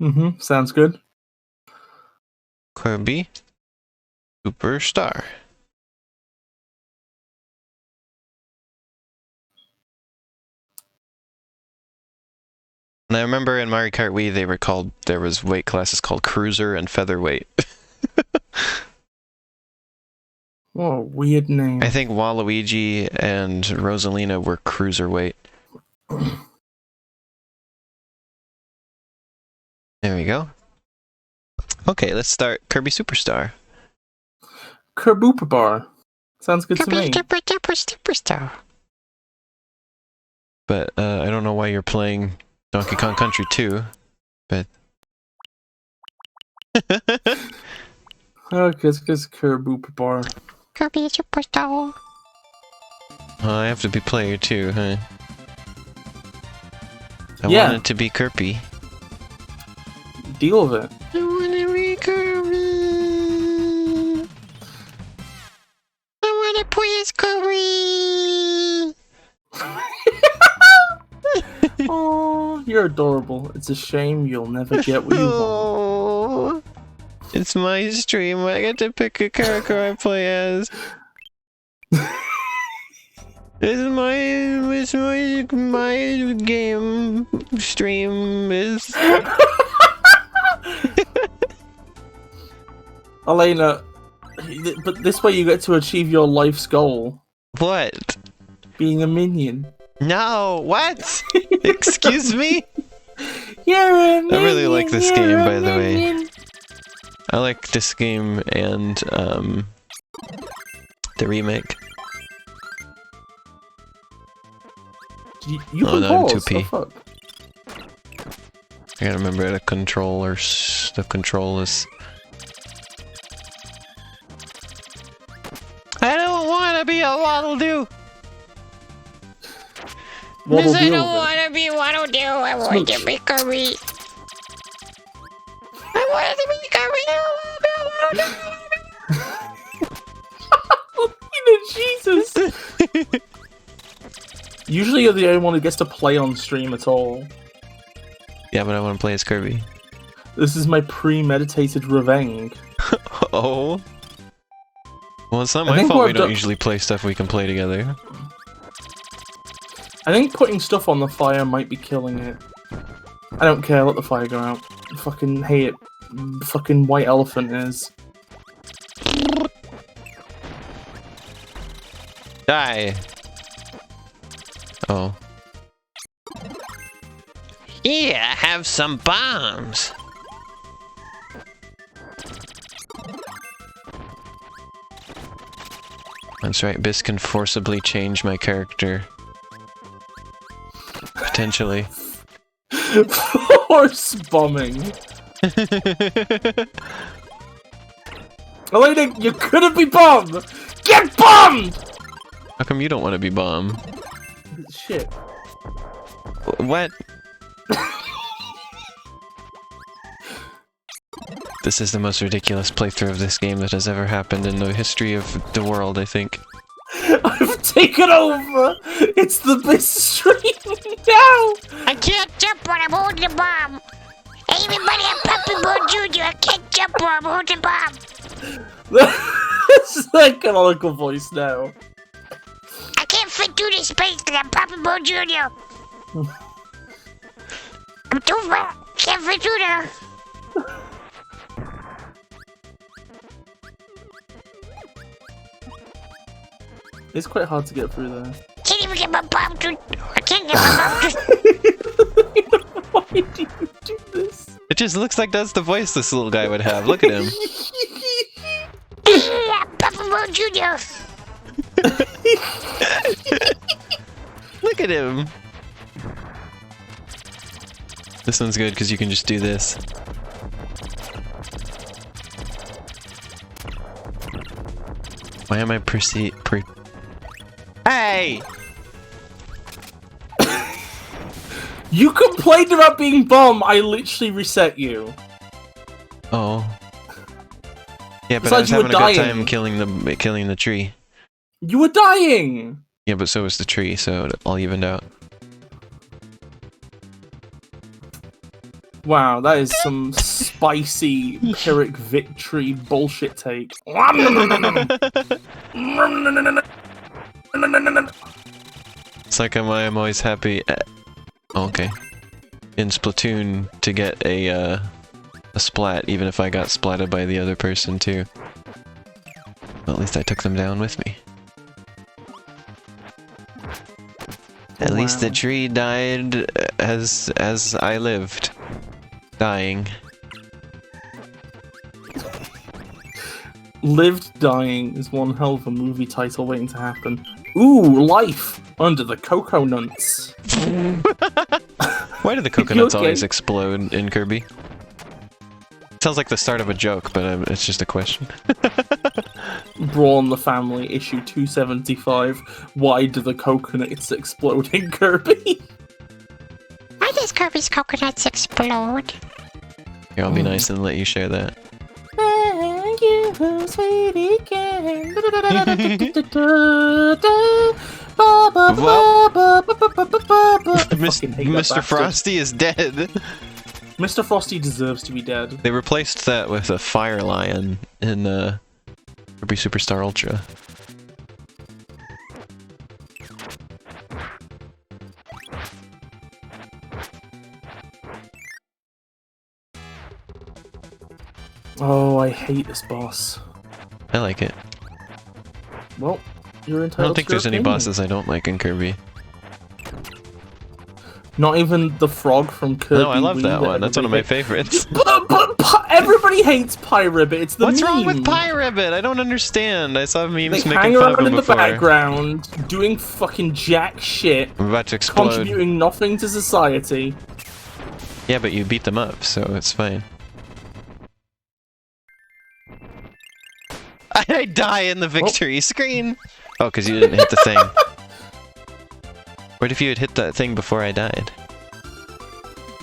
Mm-hmm. Sounds good. Kirby Super Star. And I remember in Mario Kart Wii there was weight classes called Cruiser and Featherweight. What a weird name. I think Waluigi and Rosalina were Cruiserweight. There we go. Okay, let's start Kirby Superstar. Kerboopa Sounds good to me. Kirby Superstar. But I don't know why you're playing Donkey Kong Country 2, but... Oh, because Kerboopa Kirby Superstar. Oh, I have to be player too, huh? I want it to be Kirby. Deal with it. I want to be Kirby. I want to play as Kirby. Oh, you're adorable. It's a shame you'll never get what you want. It's my stream. I get to pick a character I play as. It's my game stream is. Elena, but this way you get to achieve your life's goal. What? Being a minion. No, what? Excuse me? You're a minion, I really like this game, by the way. I like this game and the remake. You oh, can no, I'm pause. 2P. Oh, fuck. I gotta remember the controllers. The control is. I don't want to be a Waddle Doo. Because I don't want to be Waddle Doo. I want to be Kirby. I want to be Kirby. Jesus. Usually you're the only one who gets to play on stream at all. Yeah, but I want to play as Kirby. This is my premeditated revenge. Oh. Well, it's not my fault we don't usually play stuff we can play together. I think putting stuff on the fire might be killing it. I don't care, let the fire go out. I fucking hate it. Fucking white elephant is. Die! Oh. Yeah, have some bombs! That's right, Bis can forcibly change my character. Potentially. Horse bombing. Elena, you couldn't be bombed! Get bombed! How come you don't want to be bombed? Shit. What? This is the most ridiculous playthrough of this game that has ever happened in the history of the world, I think. I've taken over! It's the best stream now! I can't jump when I'm holding the bomb! Hey everybody, I'm Puppy Boy Jr. I can't jump when I'm holding the bomb! This is that canonical voice now. I can't fit through this space because I'm Puppy Boy Jr. I'm too fat. Can't fit through there. It's quite hard to get through there. Can't even get my bomb through. I can't get my bomb through. Why do you do this? It just looks like that's the voice this little guy would have. Look at him. I'm Puppy Boy Jr. Look at him. This one's good because you can just do this. Why am I Hey! You complained about being bomb. I literally reset you. Oh. Yeah, but Besides, I was you were having a good dying. time killing the tree. You were dying. Yeah, but so was the tree, so it all evened out. Wow, that is some spicy Pyrrhic victory bullshit take. It's like I'm always happy. Okay. In Splatoon to get a splat, even if I got splatted by the other person too. Well, at least I took them down with me. At least the tree died as I lived. Dying. Lived Dying is one hell of a movie title waiting to happen. Ooh, Life under the cocoa nuts. Why do the coconuts always explode in Kirby? Sounds like the start of a joke, but it's just a question. Brawl in the Family, issue 275. Why do the coconuts explode in Kirby? Why does Kirby's coconuts explode? Here, I'll be nice and let you share that. Thank you, sweetie king. Mr. Frosty is dead. Mr. Frosty deserves to be dead. They replaced that with a fire lion in Kirby Super Star Ultra. Oh, I hate this boss. I like it. Well, you're entitled to I don't think there's any opinion. bosses I don't like in Kirby. Not even the frog from Kirby. No, I love Wii that one. That's one of my everybody favorites. But everybody hates Pyribbit. It's the What's meme. wrong with Pyribbit? I don't understand. I saw memes They making hang fun of around him in the before. background, doing fucking jack shit, I'm about to explode. contributing nothing to society. Yeah, but you beat them up, so it's fine. I die in the victory screen! Oh, because you didn't hit the thing. What if you had hit that thing before I died?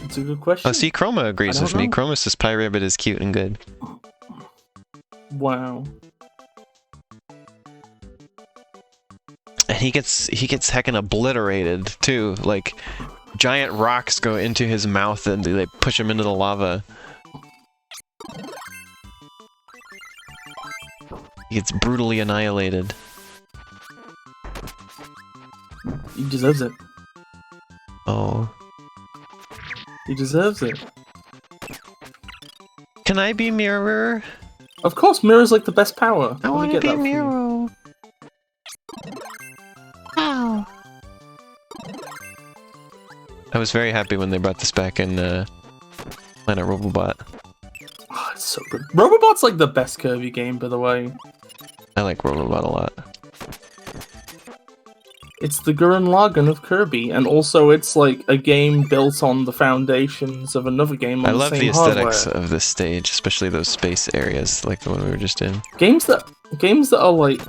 It's a good question. Oh, see, Chroma agrees with me. Chroma says Pyribbit is cute and good. Wow. And he gets heckin' obliterated, too. Like, giant rocks go into his mouth and they push him into the lava. He gets brutally annihilated. He deserves it. Oh. He deserves it. Can I be Mirror? Of course, Mirror's like the best power. I want to be Mirror. Oh. I was very happy when they brought this back in Planet Robobot. Oh, it's so good. Robobot's like the best Kirby game, by the way. I like Robobot a lot. It's the Gurren Lagann of Kirby, and also it's like a game built on the foundations of another game on I the love same the aesthetics hardware. of this stage, especially those space areas, like the one we were just in. Games that are like,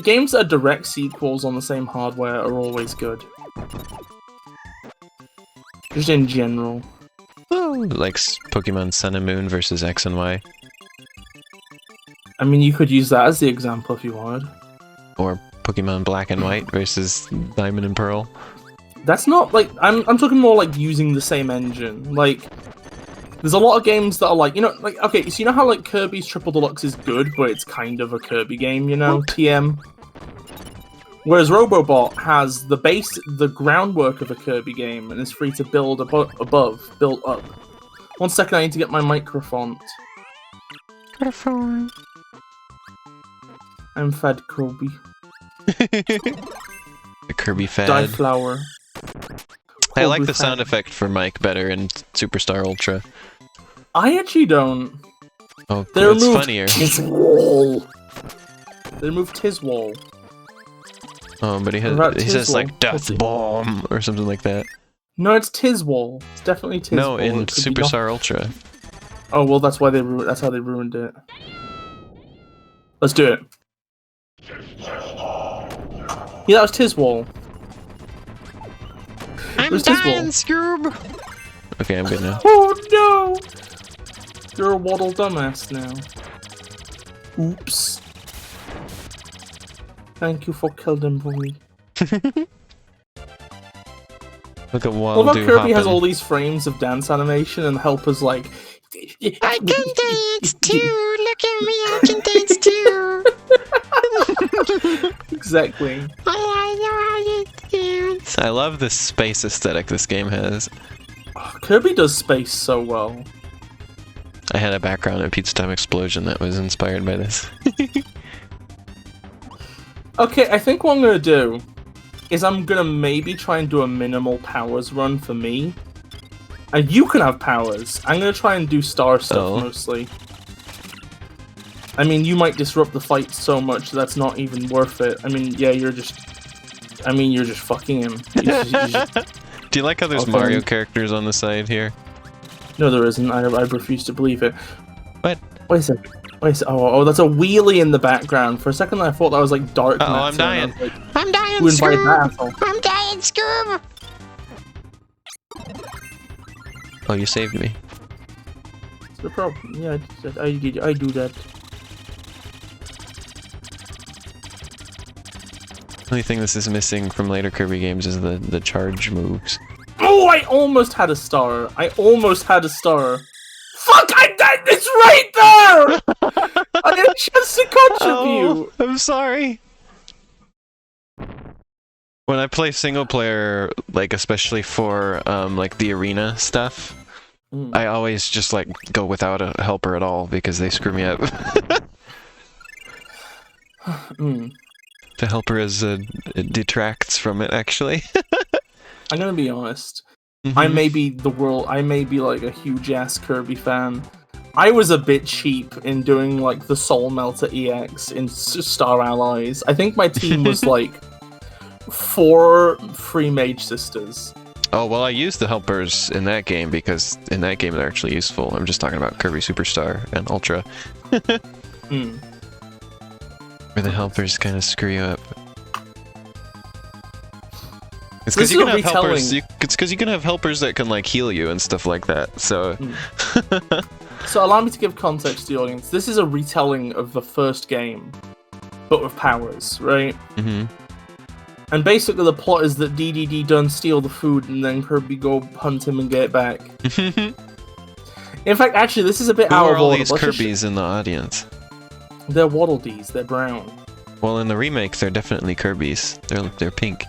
games that are direct sequels on the same hardware are always good. Just in general. Like Pokemon Sun and Moon versus X and Y. I mean, you could use that as the example if you wanted. Or Pokemon Black and White versus Diamond and Pearl. That's not like I'm talking more like using the same engine. Like, there's a lot of games that are like, okay, so you know how like Kirby's Triple Deluxe is good, but it's kind of a Kirby game, TM. Whereas Robobot has the groundwork of a Kirby game and is free to build build up. 1 second, I need to get my microphone. Microphone. I'm fed Kirby. The Kirby fad. Die flower. I like the Kirby sound fad. effect for Mike better in Superstar Ultra. I actually don't. Oh, They it's removed funnier. Tiswall. They removed Tiswall. Oh, but he About says Tiswall. like Death Bomb or something like that. No, it's Tiswall. It's definitely Tiswall. No, in It could be Superstar Ultra. Oh well, that's why that's how they ruined it. Let's do it. Yeah, that was Tiswall. I'm Where's dying, Tiswall? Scoob. Okay, I'm good now. Oh no! You're a waddle dumbass now. Oops. Thank you for killing boy. What Look at Well, Waldo Kirby has hopping. all these frames of dance animation and helpers like. I can dance too. Look at me, I can dance too. Exactly. I know how to dance. I love the space aesthetic this game has. Oh, Kirby does space so well. I had a background in Pizza Time Explosion that was inspired by this. Okay, I think what I'm gonna do is I'm gonna maybe try and do a minimal powers run for me. And you can have powers. I'm gonna try and do star stuff mostly. I mean, you might disrupt the fight so much that's not even worth it. I mean, yeah, you're just fucking him. Do you like how there's Mario characters on the side here? No, there isn't. I refuse to believe it. What? Wait a second. Oh, that's a wheelie in the background. For a second, I thought that was like dark. Uh-oh, I'm dying. I'm dying, Who invited that asshole? I'm dying, Scoob. Oh, you saved me. What's the problem? Yeah, I do that. The only thing this is missing from later Kirby games is the charge moves. Oh, I almost had a star. Fuck, I died. It's right there. I had a chance to contribute. Oh, I'm sorry. When I play single player, like especially for like the arena stuff, I always just like go without a helper at all because they screw me up. The helper it detracts from it actually. I'm gonna be honest. I may be like a huge ass Kirby fan. I was a bit cheap in doing like the Soul Melter EX in Star Allies. I think my team was like 4 free mage sisters. Oh, well, I used the helpers in that game because in that game they're actually useful. I'm just talking about Kirby Super Star and Ultra. Where the helpers kind of screw you up. It's because you can have helpers. It's because you can have helpers that can like heal you and stuff like that. So. So allow me to give context to the audience. This is a retelling of the first game, but with powers, right? And basically the plot is that DDD done steal the food and then Kirby go hunt him and get it back. In fact, actually, this is a bit out of order. Who are all these Kirbys in the audience? They're Waddle Dees. They're brown. Well, in the remake, they're definitely Kirbys. They're pink.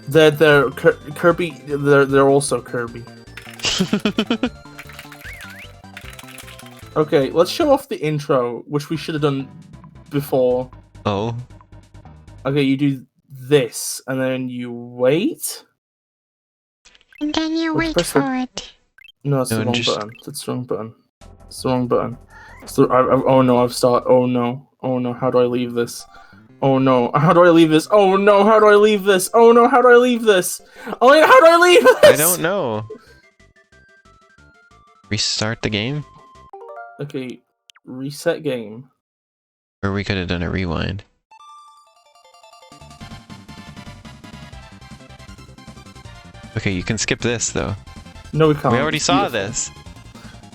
They're Kirby. They're also Kirby. Okay, let's show off the intro, which we should have done before. Oh. Okay, you do this, and then you wait. And then you wait for it. No, that's the wrong button. That's the wrong button. It's the wrong button. Oh no, I've started. Oh no. Oh no, how do I leave this? Oh no, how do I leave this? Oh no, how do I leave this? Oh no, how do I leave this? Oh, how do I leave this? I don't know. Restart the game? Okay, reset game. Or we could have done a rewind. Okay, you can skip this though. No, we can't. We already saw this.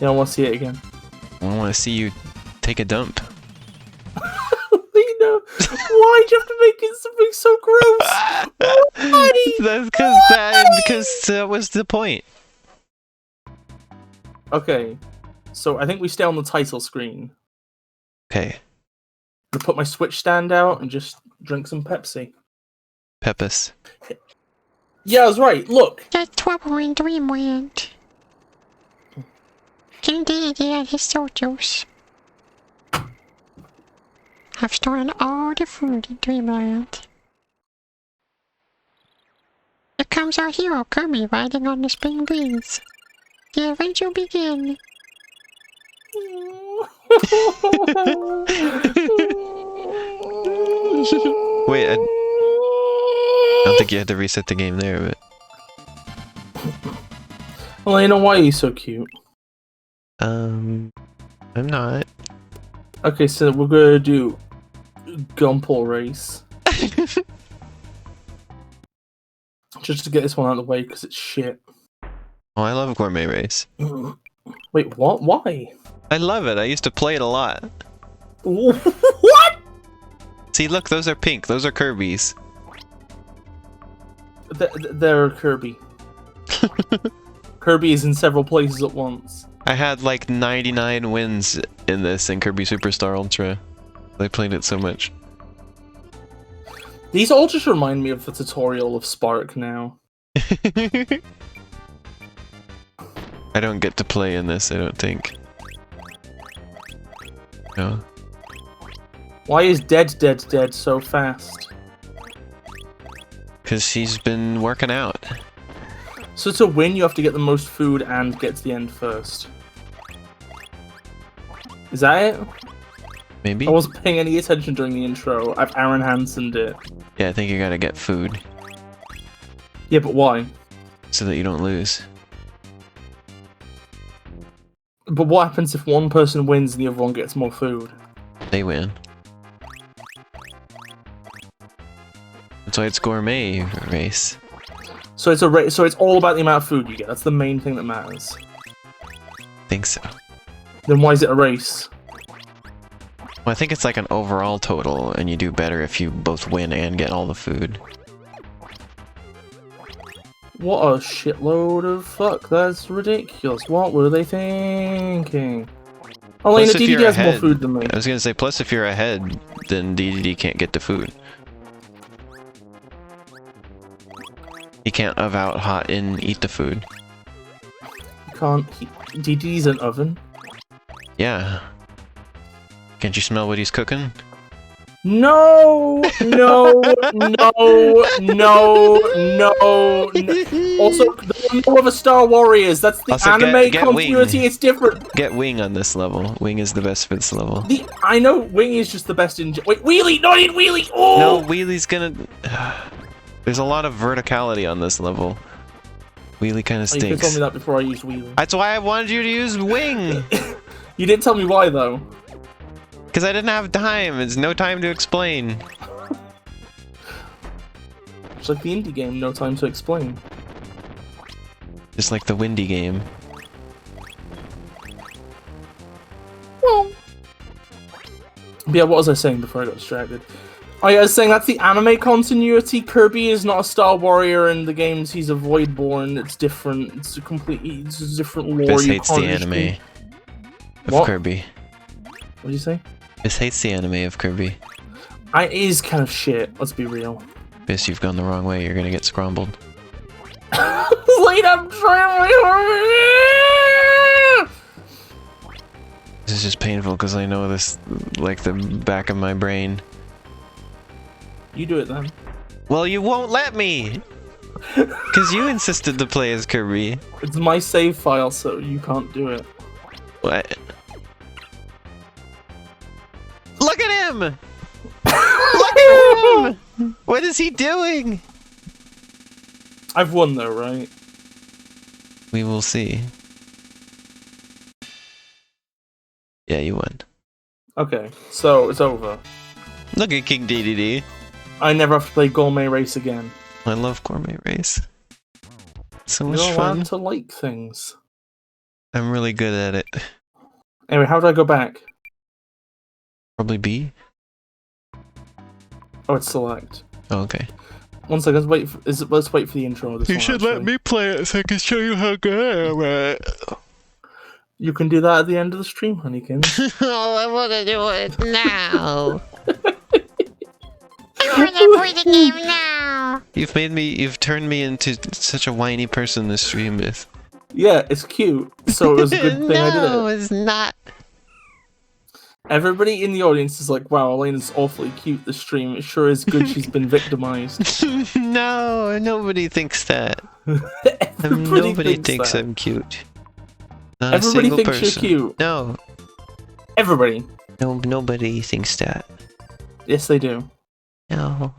Yeah, I want to see it again. I want to see you take a dump. Lena, why'd you have to make it something so gross? That's because that was the point. Okay, so I think we stay on the title screen. Okay. I'm gonna put my Switch stand out and just drink some Pepsi. Peppus. Yeah, I was right. Look. That's what we're in Dreamland. Can get his soldiers. I've stolen all the food in Dreamland. Here comes our hero Kirby riding on the spring breeze. The adventure will begin. Wait, I don't think you had to reset the game there, but... Elena, why are you so cute? I'm not. Okay, so we're gonna do Gumpel Race. Just to get this one out of the way, because it's shit. Oh, I love Gourmet Race. Wait, what? Why? I love it. I used to play it a lot. What? See, look, those are pink. Those are Kirby's. They're Kirby. Kirby is in several places at once. I had like 99 wins in this in Kirby Super Star Ultra. I played it so much. These all just remind me of the tutorial of Spark now. I don't get to play in this, I don't think. No. Why is dead so fast? Because she's been working out. So to win, you have to get the most food and get to the end first. Is that it? Maybe? I wasn't paying any attention during the intro. I've Aaron Hansen'd it. Yeah, I think you gotta get food. Yeah, but why? So that you don't lose. But what happens if one person wins and the other one gets more food? They win. That's why it's gourmet race. So it's a so it's all about the amount of food you get. That's the main thing that matters. Think so. Then why is it a race? Well, I think it's like an overall total, and you do better if you both win and get all the food. What a shitload of fuck. That's ridiculous. What were they thinking? Oh, Lena, Plus, if DDD you're has more ahead- food than me. I was gonna say, plus if you're ahead, then DDD can't get the food. He can't of out hot and eat the food. DDD's an oven. Yeah. Can't you smell what he's cooking? No! No! No! No! No! Also, there are no other Star Warriors. That's the Also, anime get continuity. Wing. It's different. Get Wing on this level. Wing is the best for this level. I know Wing is just the best in. Wait, Wheelie! Not in Wheelie! Oh! No, Wheelie's gonna... There's a lot of verticality on this level. Wheelie kind of Oh, you could have told stinks. me that before I used Wheelie. That's why I wanted you to use Wing! You didn't tell me why, though. Because I didn't have time. It's no time to explain. It's like the indie game, no time to explain. Just like the windy game. Well. But yeah, what was I saying before I got distracted? Oh yeah, I was saying that's the anime continuity. Kirby is not a Star Warrior in the games. He's a Voidborn. It's different. It's a different lore. This You hates the can't just anime be- of What? Kirby. What did you say? This hates the anime of Kirby. It is kind of shit. Let's be real. Bis, you've gone the wrong way. You're gonna get scrambled. Wait, I'm trying really hard. This is just painful because I know this like the back of my brain. You do it then. Well, you won't let me! Because you insisted to play as Kirby. It's my save file, so you can't do it. What? Look at him! Look at him! What is he doing? I've won though, right? We will see. Yeah, you won. Okay, so it's over. Look at King DDD. I never have to play Gourmet Race again. I love Gourmet Race. So much You're fun. allowed to like things. I'm really good at it. Anyway, how do I go back? Probably B? Oh, it's select. Oh, okay. 1 second, let's wait for the intro of this one, actually. play it so I can show you how good I'm at. You can do that at the end of the stream, Honeykins. Oh, I want to do it now. I want to play the game now. You've turned me into such a whiny person this stream is. Yeah, it's cute, so it was a good thing I did No, it. it's not. Everybody in the audience is like, wow, Elena's awfully cute this stream. It sure is good she's been victimized. No, nobody thinks that. Everybody Nobody thinks that. I'm cute. Not Everybody a single thinks person. you're cute. No, Everybody. nobody thinks that. Yes, they do. No.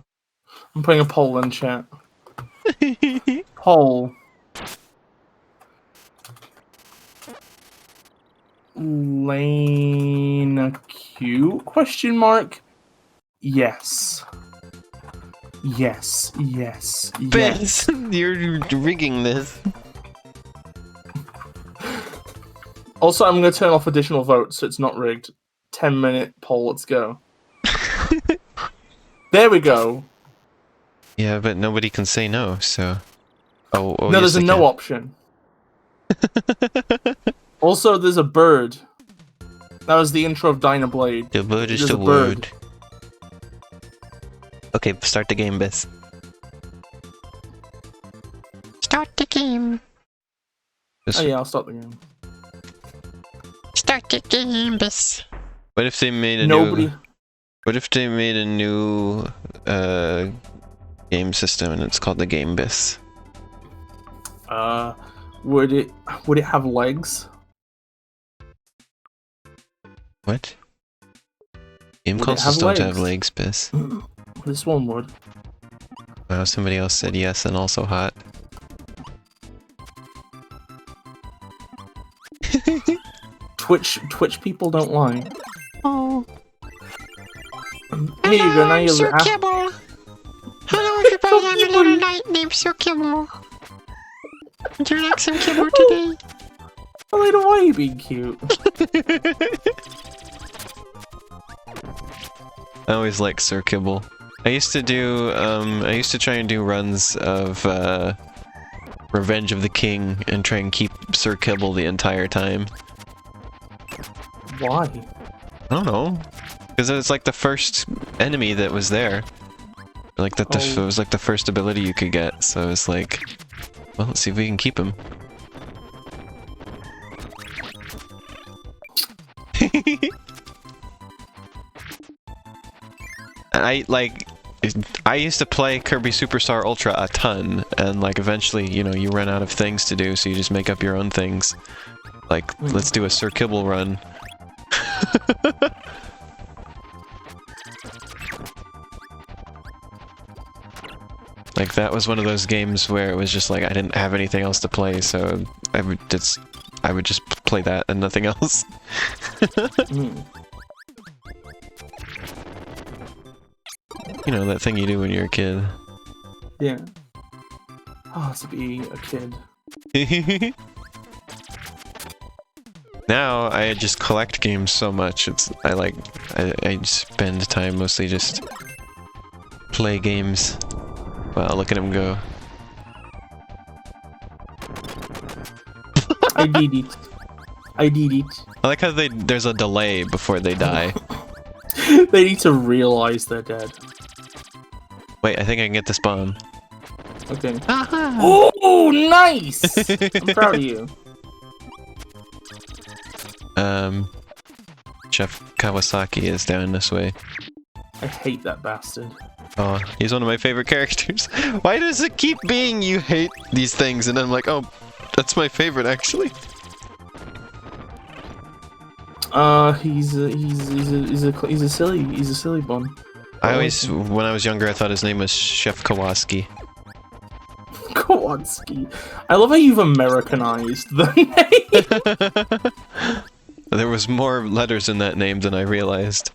I'm putting a poll in chat. Poll. Lane cute? Question mark. Yes. Yes. Yes. Yes. Biz, you're rigging this. Also, I'm going to turn off additional votes so it's not rigged. 10-minute poll. Let's go. There we go. Yeah, but nobody can say no, so... Oh, No, yes, there's a they no can. option. Also, there's a bird. That was the intro of Dynablade. The bird is There's the a bird. word. Okay, start the game, Bis. Start the game. Oh yeah, I'll start the game. Start the game, Bis. What if they made a Nobody. new... What if they made a new game system and it's called the Game Bis? Would it have legs? What? Game Would it consoles have don't have legs? legs, Bis. This one would. Wow, somebody else said yes and also hot. Twitch people don't lie. Oh. Here you go. Now you're Sir the Kibble. Hello, everybody. I'm a little knight named Sir Kibble. Would you like some kibble today? Oh, wait, why are you being cute? I always like Sir Kibble. I used to do, I used to try and do runs of, Revenge of the King and try and keep Sir Kibble the entire time. Why? I don't know. Because it was like the first enemy that was there. Like that, it was like the first ability you could get, so it's like, well, let's see if we can keep him. I used to play Kirby Super Star Ultra a ton, and like eventually, you know, you run out of things to do, so you just make up your own things. Like, let's do a Sir Kibble run. Like, that was one of those games where it was just like, I didn't have anything else to play, so I would just play that and nothing else. You know, that thing you do when you're a kid. Yeah. Oh, to be a kid. Now, I just collect games so much, I spend time mostly just play games. Wow, look at him go. I did it. I did it. I like how there's a delay before they die. They need to realize they're dead. Wait, I think I can get this bomb. Okay. Oh, nice! I'm proud of you. Chef Kawasaki is down this way. I hate that bastard. Oh, he's one of my favorite characters. Why does it keep being you hate these things? And I'm like, oh, that's my favorite actually. He's a silly bun. I always, when I was younger, I thought his name was Chef Kowalski. Kowalski. I love how you've Americanized the name. There was more letters in that name than I realized.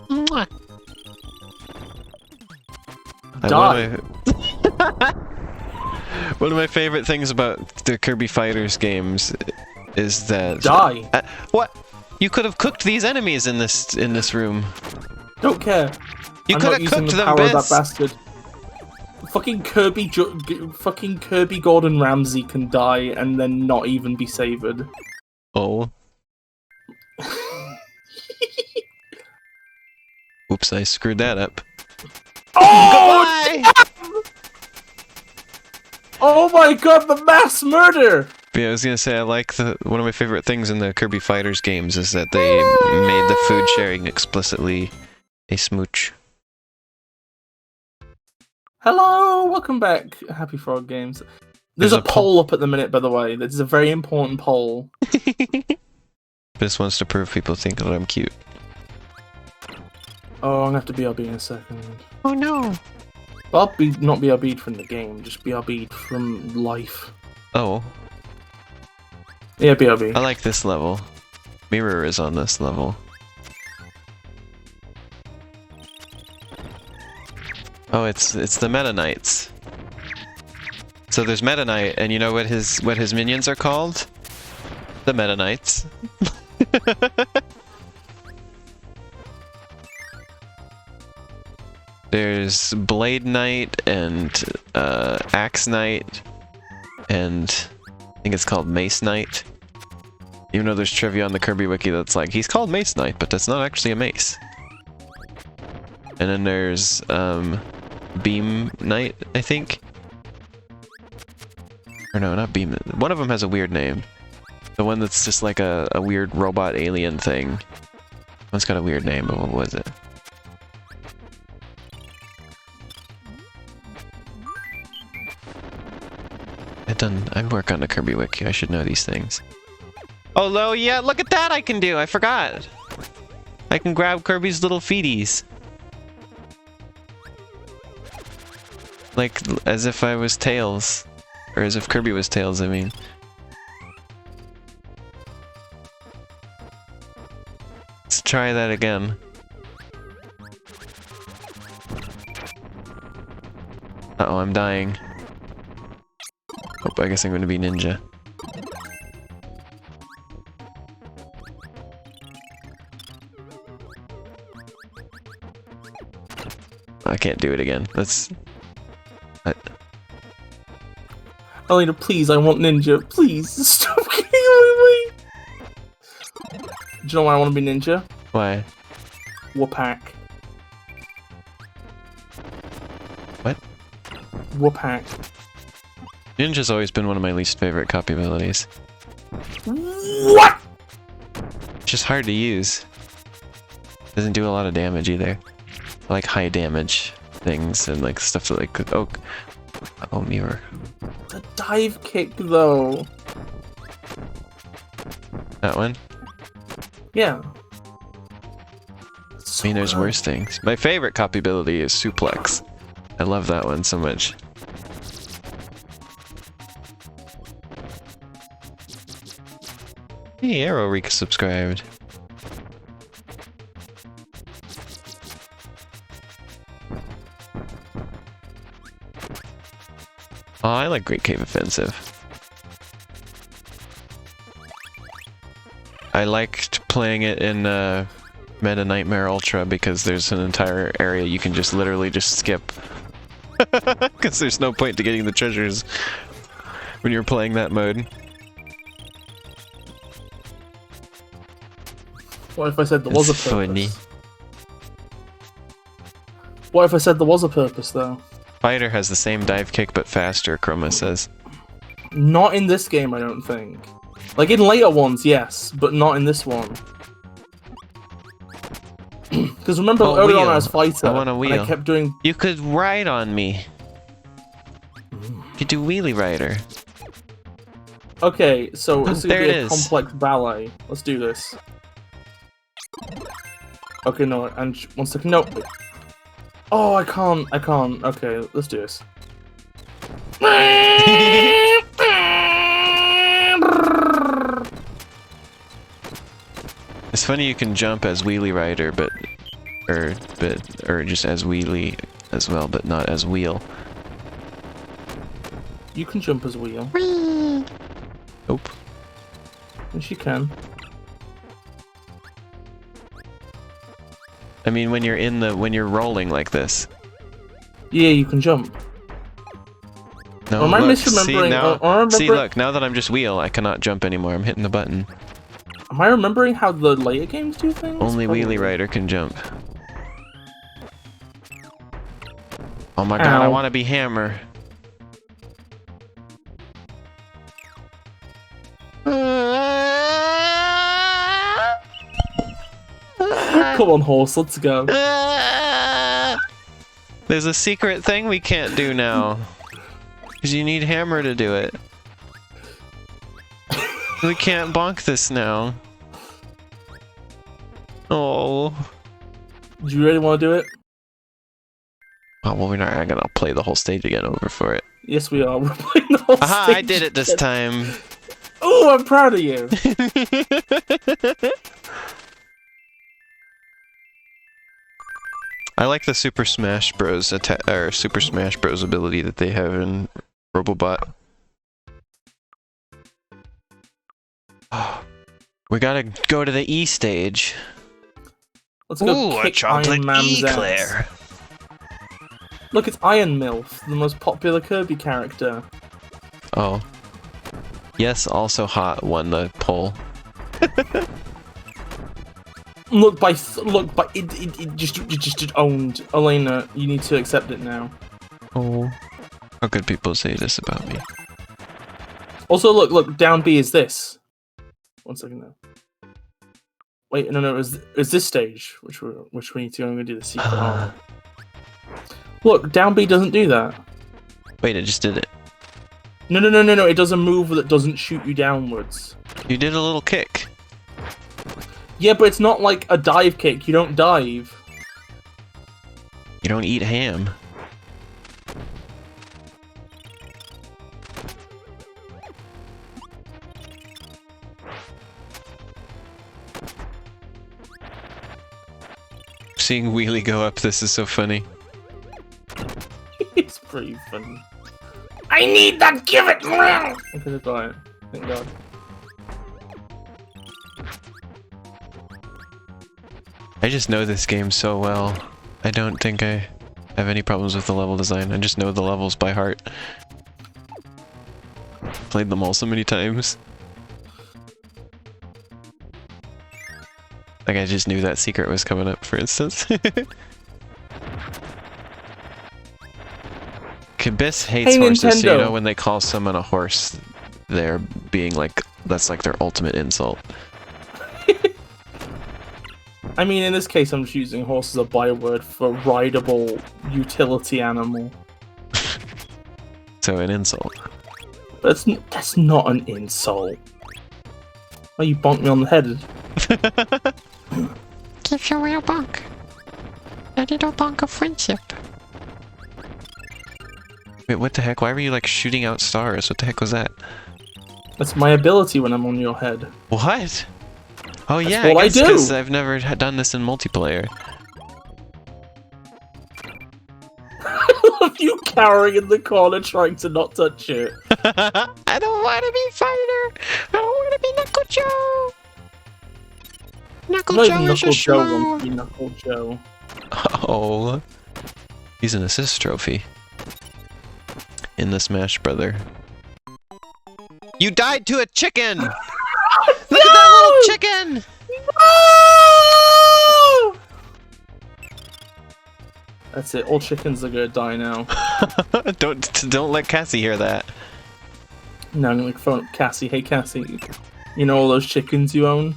Mwah. One of my favorite things about the Kirby Fighters games is that... Die. What? You could have cooked these enemies in this room. Don't care. You could have cooked them, power of that Biz. bastard. Fucking Kirby Gordon Ramsay can die and then not even be savored. Oh. Oops, I screwed that up. Oh! Oh my god, the mass murder! Yeah, I was gonna say, I like one of my favorite things in the Kirby Fighters games is that they made the food sharing explicitly a smooch. Hello, welcome back, Happy Frog Games. There's a poll up at the minute, by the way. This is a very important poll. This wants to prove people think that I'm cute. Oh, I'm gonna have to BRB in a second. Oh no. Well, not BRB'd from the game, just BRB'd from life. Oh. Yeah, BRB. I like this level. Mirror is on this level. Oh, it's the Meta Knights. So there's Meta Knight, and you know what his minions are called? The Meta Knights. There's Blade Knight and Axe Knight, and I think it's called Mace Knight. Even though there's trivia on the Kirby Wiki that's like, he's called Mace Knight, but that's not actually a mace. And then there's Beam Knight, I think. Or no, not Beam. One of them has a weird name. The one that's just like a weird robot alien thing. One's got a weird name, but what was it? I work on the Kirby Wiki, I should know these things. Oh, no, yeah, look at that I can do! I forgot! I can grab Kirby's little feeties. Like, as if I was Tails. Or as if Kirby was Tails, I mean. Let's try that again. Uh-oh, I'm dying. Oh, I guess I'm gonna be ninja. I can't do it again. Let's... Elena, please, I want ninja. Please, stop getting away. Do you know why I want to be ninja? Why? Whoop-hack. What? Whoop-hack. Ninja's always been one of my least favorite copy abilities. What? It's just hard to use. Doesn't do a lot of damage either. I like high damage things and like stuff that like oh mirror. The dive kick though. That one? Yeah. I mean, there's worse things. My favorite copy ability is suplex. I love that one so much. Hey, Arrow resubscribed. Oh, I like Great Cave Offensive. I liked playing it in Meta Nightmare Ultra because there's an entire area you can just literally just skip. Because there's no point to getting the treasures when you're playing that mode. What if I said there was a It's purpose? funny. What if I said there was a purpose though? Fighter has the same dive kick but faster, Chroma says. Not in this game, I don't think. Like in later ones, yes, but not in this one. Because remember earlier on I was fighter, I want a wheel. and I kept doing... You could ride on me. You could do wheelie rider. Okay, so this is gonna there be it a is. complex ballet. Let's do this. Okay, no, and one second, no. Oh, I can't. Okay, let's do this. It's funny you can jump as wheelie rider, or just as wheelie as well, but not as wheel. You can jump as wheel. Whee! Nope. Yes, you can. I mean, when you're rolling like this. Yeah, you can jump. No, Or am I look, misremembering? see, now, or am I see, remember- look, now that I'm just wheel, I cannot jump anymore. I'm hitting the button. Am I remembering how the later games do things? Only Probably. wheelie rider can jump. Oh my god, I Ow. want to be Hammer. Come on, horse, let's go. There's a secret thing we can't do now. Because you need Hammer to do it. We can't bonk this now. Oh. Do you really want to do it? Oh, well, we're not gonna play the whole stage again over for it. Yes, we are. We're playing the whole Aha, stage I did it this time. Oh, I'm proud of you. I like the Super Smash Bros. Super Smash Bros. Ability that they have in Robobot. We gotta go to the E stage. Let's go kick Iron Man's ass. Look, it's Iron MILF, the most popular Kirby character. Oh. Yes, also hot won the poll. Look, it just owned. Elena, you need to accept it now. Oh. How could people say this about me? Also, look, down B is this. 1 second now. Wait, no, it's this stage, which we need to go and do the secret on. Look, down B doesn't do that. Wait, it just did it. No, it does a move that doesn't shoot you downwards. You did a little kick. Yeah, but it's not like a dive kick, you don't dive. You don't eat ham. Seeing Wheelie go up, this is so funny. It's pretty funny. I need that, give it! I could have got it, thank god. I just know this game so well. I don't think I have any problems with the level design. I just know the levels by heart. Played them all so many times. Like I just knew that secret was coming up, for instance. Kibis hates horses, so you know when they call someone a horse, they're being like, that's like their ultimate insult. I mean, in this case, I'm just using horse as a byword for rideable utility animal. So an insult. That's not an insult. Oh, you bonked me on the head. Give you a real bonk. A little bonk of friendship. Wait, what the heck? Why were you like shooting out stars? What the heck was that? That's my ability when I'm on your head. What? Oh yeah, what I guess I do. because I've never done this in multiplayer. I love you cowering in the corner trying to not touch it. I don't want to be fighter. I don't want to be Knuckle Joe. Knuckle Not Joe even is Knuckle a Joe schmo. wants to be Knuckle Joe. Oh, he's an assist trophy in the Smash Brother. You died to a chicken. Look at that little chicken. No! That's it. All chickens are gonna die now. Don't let Cassie hear that. No, I'm gonna phone up Cassie. Hey Cassie, you know all those chickens you own?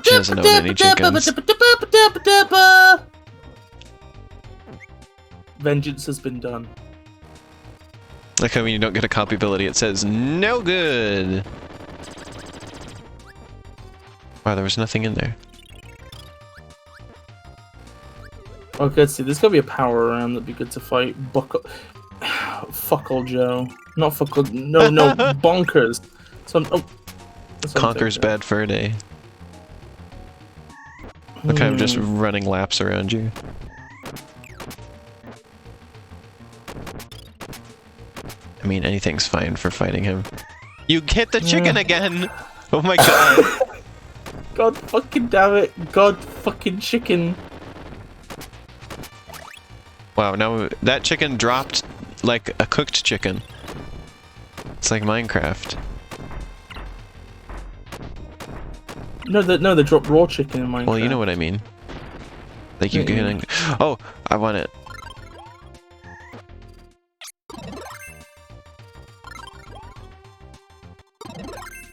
She doesn't own any chickens. Vengeance has been done. Like how when you don't get a copy ability, it says no good. Wow, there was nothing in there. Okay, let's see. There's gotta be a power around that'd be good to fight. Fuckle Joe. Not fuckle. No, bonkers. So Conker's bad for a day. Look, I'm just running laps around you. I mean, anything's fine for fighting him. You hit the chicken again! Oh my god. God fucking damn it. God fucking chicken. Wow, now that chicken dropped like a cooked chicken. It's like Minecraft. No, they drop raw chicken in Minecraft. Well, you know what I mean. Like you can... Oh, I want it.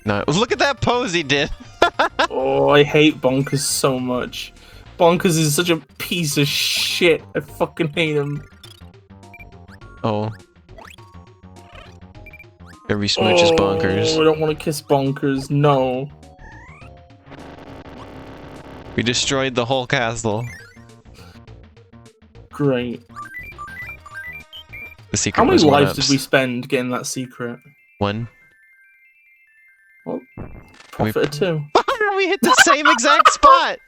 No, look at that pose he did! Oh, I hate Bonkers so much. Bonkers is such a piece of shit. I fucking hate him. Oh. Kirby smooches Bonkers. I don't want to kiss Bonkers. No. We destroyed the whole castle. Great. The secret How many was lives one-ups. did we spend getting that secret? One. Well, profit of 2. We hit the same exact spot!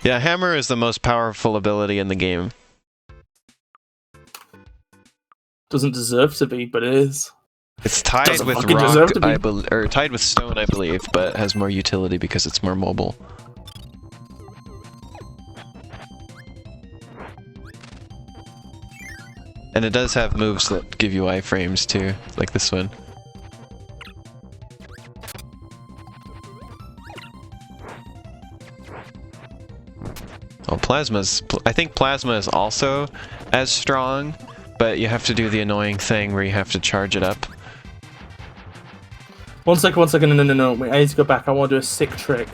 Yeah, Hammer is the most powerful ability in the game. Doesn't deserve to be, but it is. It's tied Doesn't with fucking deserve to rock, be. or tied with stone, I believe, but has more utility because it's more mobile. And it does have moves that give you iframes too, like this one. Oh, I think Plasma is also as strong, but you have to do the annoying thing where you have to charge it up. 1 second, 1 second, no, wait, I need to go back, I want to do a sick trick.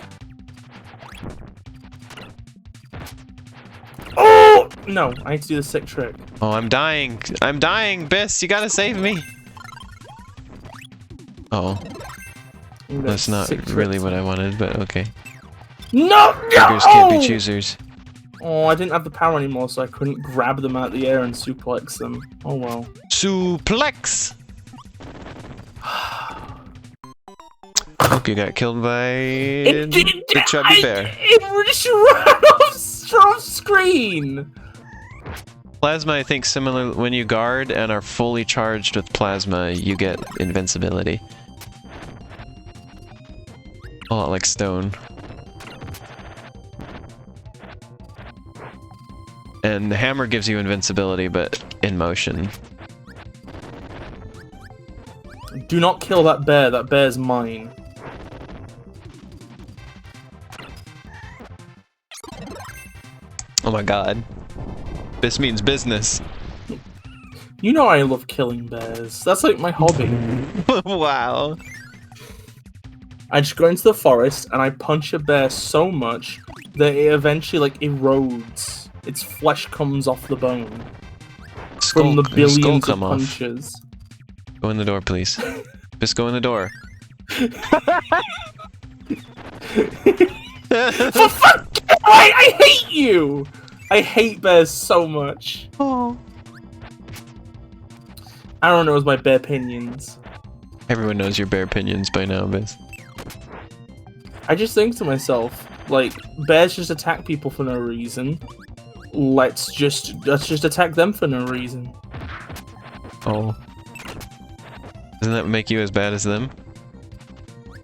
Oh! No, I need to do the sick trick. Oh, I'm dying, Bis, you gotta save me! Oh. That's not really what I wanted, but okay. No! Beggars can't be choosers. Oh, I didn't have the power anymore, so I couldn't grab them out of the air and suplex them. Oh well. Suplex! Hope you got killed by the chubby bear. It just ran off screen! Plasma, I think, similar when you guard and are fully charged with plasma, you get invincibility. A lot like stone. And the hammer gives you invincibility, but in motion. Do not kill that bear's mine. Oh my god. This means business. You know I love killing bears. That's like my hobby. Wow. I just go into the forest and I punch a bear so much that it eventually like erodes. Its flesh comes off the bone. From the billions of punches. Go in the door, please. Just go in the door. For fuck's sake! I hate you! I hate bears so much. Oh. I don't know, it's my bear opinions. Everyone knows your bear opinions by now, Biz. I just think to myself, like, bears just attack people for no reason. Let's just attack them for no reason. Oh. Doesn't that make you as bad as them?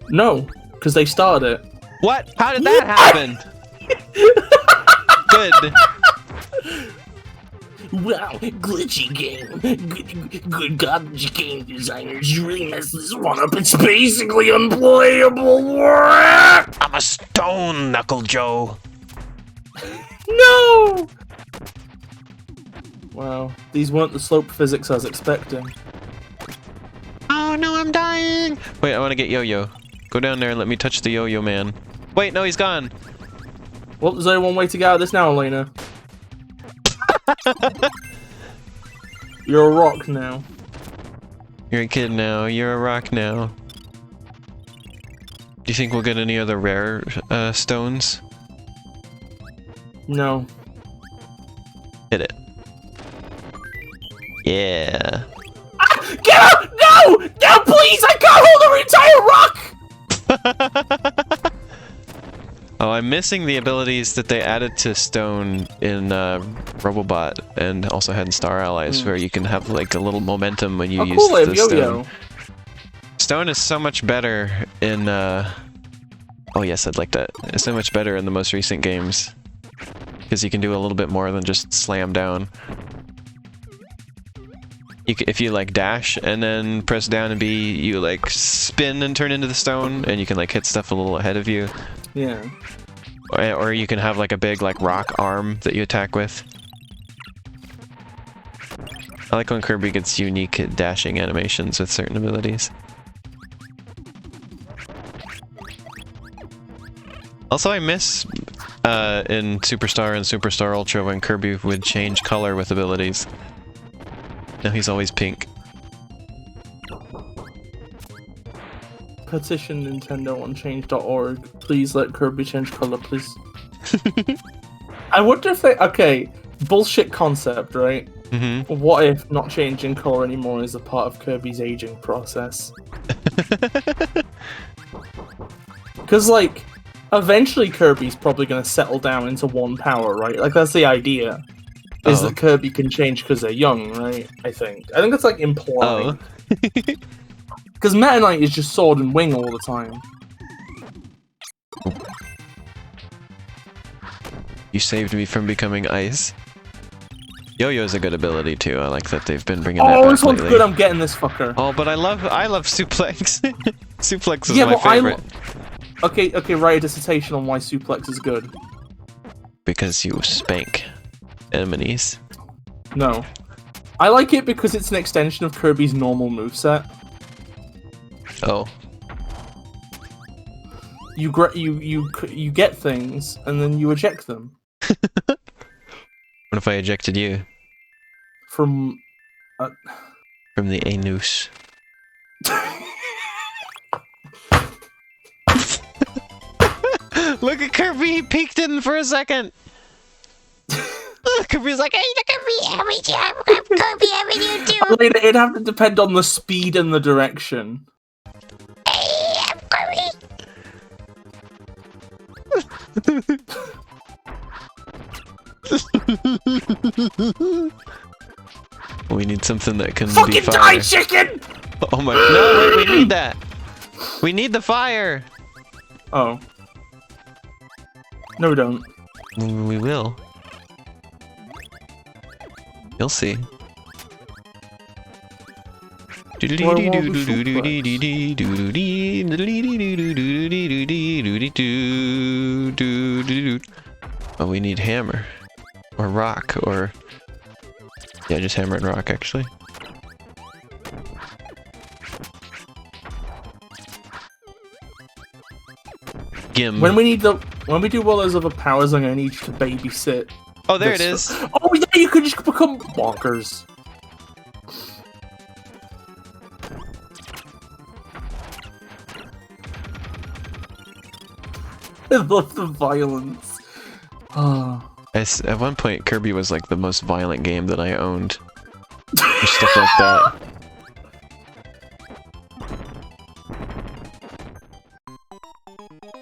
No, because they started it. What? How did that happen? Good. Wow, glitchy game. Good garbage game designers. You really messed this one up. It's basically unplayable. I'm a stone, Knuckle Joe. No! Wow, these weren't the slope physics I was expecting. Oh no, I'm dying! Wait, I want to get Yo-Yo. Go down there and let me touch the Yo-Yo man. Wait, no, he's gone. Well, there's only one way to get out of this now, Elena. You're a rock now. You're a kid now. You're a rock now. Do you think we'll get any other rare stones? No. Hit it. Yeah. Ah, get out! No! No, please! I can't hold the entire rock! Oh, I'm missing the abilities that they added to Stone in Robobot and also had in Star Allies, where you can have like a little momentum when you use the Stone. Stone is so much better in. Oh yes, I'd like that. It's so much better in the most recent games because you can do a little bit more than just slam down. If you like dash and then press down and B, you like spin and turn into the stone, and you can like hit stuff a little ahead of you. Yeah. Or you can have like a big like rock arm that you attack with. I like when Kirby gets unique dashing animations with certain abilities. Also, I miss in Superstar and Superstar Ultra when Kirby would change color with abilities. Now he's always pink. Petition Nintendo on change.org. Please let Kirby change color, please. I wonder if they... Okay, bullshit concept, right? Mm-hmm. What if not changing color anymore is a part of Kirby's aging process? Because, like, eventually Kirby's probably going to settle down into one power, right? Like, that's the idea. Is that Kirby can change because they're young, right? I think that's, like, implied. Because Meta Knight is just sword and wing all the time. You saved me from becoming ice. Yo-yo's a good ability too. I like that they've been bringing that Oh, back this one's lately. good. I'm getting this fucker. Oh, but I love suplex. Suplex is Yeah, my but favorite. Okay, write a dissertation on why suplex is good. Because you spank enemies. No. I like it because it's an extension of Kirby's normal moveset. Oh. You get things, and then you eject them. What if I ejected you? From the anus. Look at Kirby, he peeked in for a second! Kirby's like, hey, look at me! I'm Kirby, I'm in YouTube. I mean, it'd have to depend on the speed and the direction. Hey, I'm Kirby. We need something that can be Fucking fire. die, chicken! Oh my, no, wait, we need that! We need the fire! Oh. No, we don't. We will. You'll see. Oh, we need hammer. Or rock, or... Yeah, just hammer and rock, actually. Gim. When we do all those other powers, I'm gonna need you to babysit. Oh, there it this- is! Oh yeah, you could just become bonkers. I love the violence. Oh. At one point, Kirby was like the most violent game that I owned. Or stuff like that.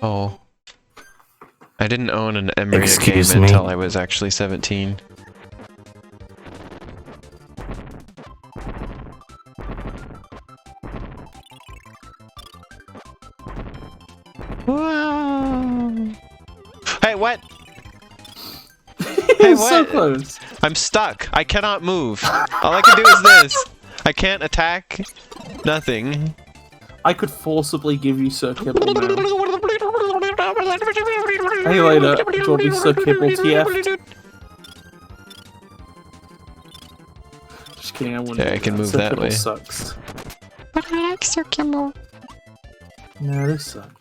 Oh. I didn't own an Emery game Excuse me. until I was actually 17. Whoa. Hey, what? Hey, So what? close. I'm stuck. I cannot move. All I can do is this. I can't attack. Nothing. I could forcibly give you Sir Kibble now. Hey later, do you want me Sir Kibble TF? Just kidding, I wouldn't. Yeah, do I can move Sir that Kibble way. Sucks. But I like Sir Kimmel. No, they suck.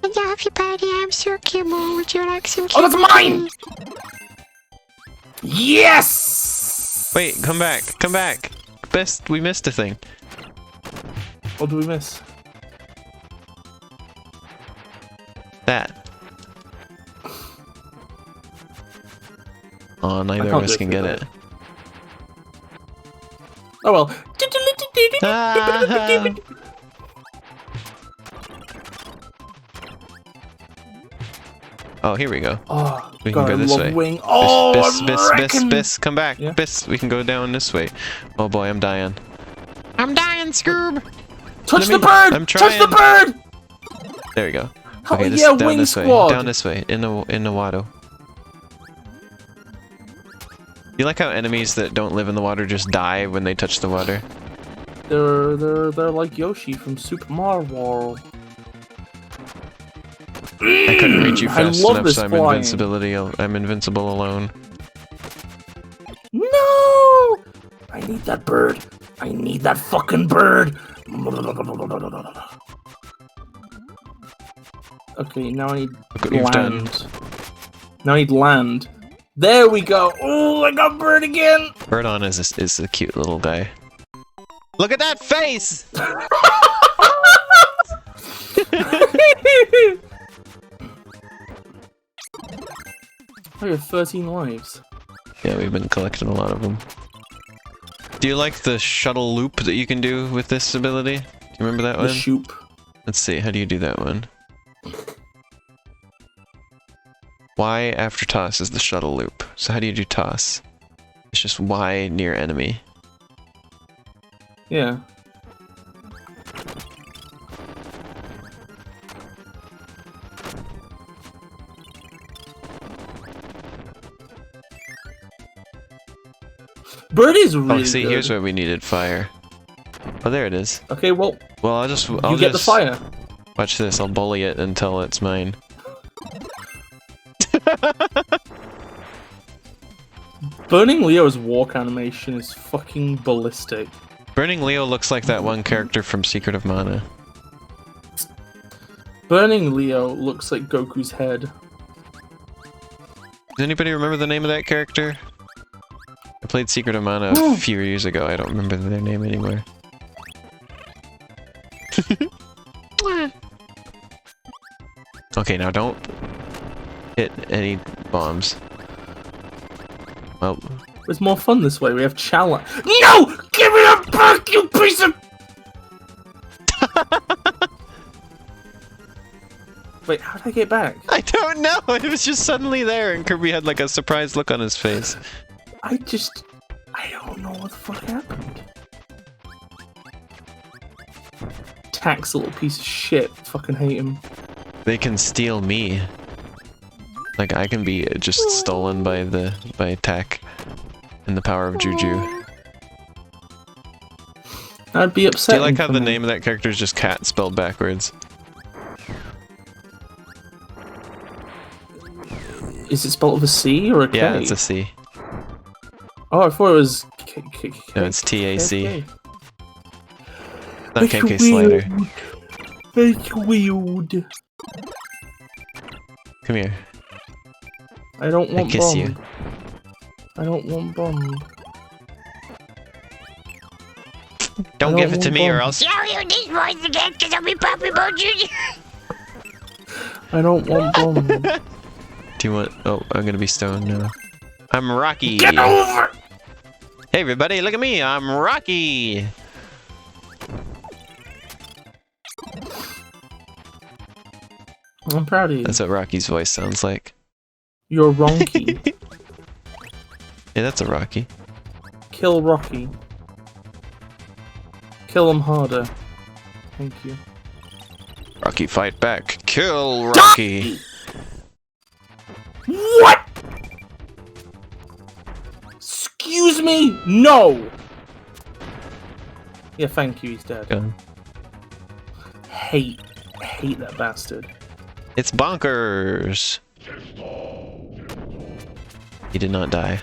Hello everybody, I'm Sir Kimmel. Would you like some Oh, that's candy? mine! Yes! Wait, come back. Come back. We missed a thing. What do we miss? That. Oh, neither can't of us do can it get for it. Oh well. Ah. Oh, here we go. Oh, We can God, go I this love way. Wing. Oh, Biss, come back. Yeah? Biss, we can go down this way. Oh boy, I'm dying. I'm dying, Scoob. Touch Let the me- bird! I'm Touch the bird! There we go. Oh, Okay, yeah, down Wing this way. Squad. Down this way. In the Wado. You like how enemies that don't live in the water just die when they touch the water? They're like Yoshi from Super Mario World. I couldn't reach you I fast love enough, this so I'm invincible alone. No! I need that bird. I need that fucking bird. Okay, now I need Look what you've done. land. Now I need land. There we go. Oh, I got bird again. Birdon is a cute little guy. Look at that face! I have 13 lives. Yeah, we've been collecting a lot of them. Do you like the shuttle loop that you can do with this ability? Do you remember that The one? shoop. Let's see, how do you do that one? Y after toss is the shuttle loop. So how do you do toss? It's just Y near enemy. Yeah. Birdie's really Oh, see, good. here's where we needed fire. Oh, there it is. Okay, well, Well, I'll just get the fire. Watch this. I'll bully it until it's mine. Burning Leo's walk animation is fucking ballistic. Burning Leo looks like that one character from Secret of Mana. Burning Leo looks like Goku's head. Does anybody remember the name of that character? I played Secret of Mana a few years ago. I don't remember their name anymore. Okay, now don't hit any bombs. Well, It's more fun this way. We have challenge. No! Give me that back, you piece of. Wait, how did I get back? I don't know! It was just suddenly there and Kirby had like a surprised look on his face. I don't know what the fuck happened. Tax, little piece of shit. Fucking hate him. They can steal me. Like I can be just stolen by attack and the power of Juju. I'd be upset. Do you like how the name of that character is just cat spelled backwards? Is it spelled with a C or a K? Yeah, it's a C. Oh, I thought it was No, it's T-A-C. K. Not KK Slider. It's weird. Come here. I don't want kiss bomb. you. I don't want bomb. Don't give it to me or else. Yo, you these boys again, cause I'll be popping about Junior. I don't want bomb. Do you want? Oh, I'm gonna be stoned now. I'm Rocky. Get over! Hey everybody, look at me. I'm Rocky. I'm proud of you. That's what Rocky's voice sounds like. You're Ronky. Yeah, that's a Rocky. Kill Rocky. Kill him harder. Thank you. Rocky, fight back. Kill Rocky. What? Excuse me? No! Yeah, thank you, he's dead. Gun. Hate that bastard. It's bonkers. He did not die.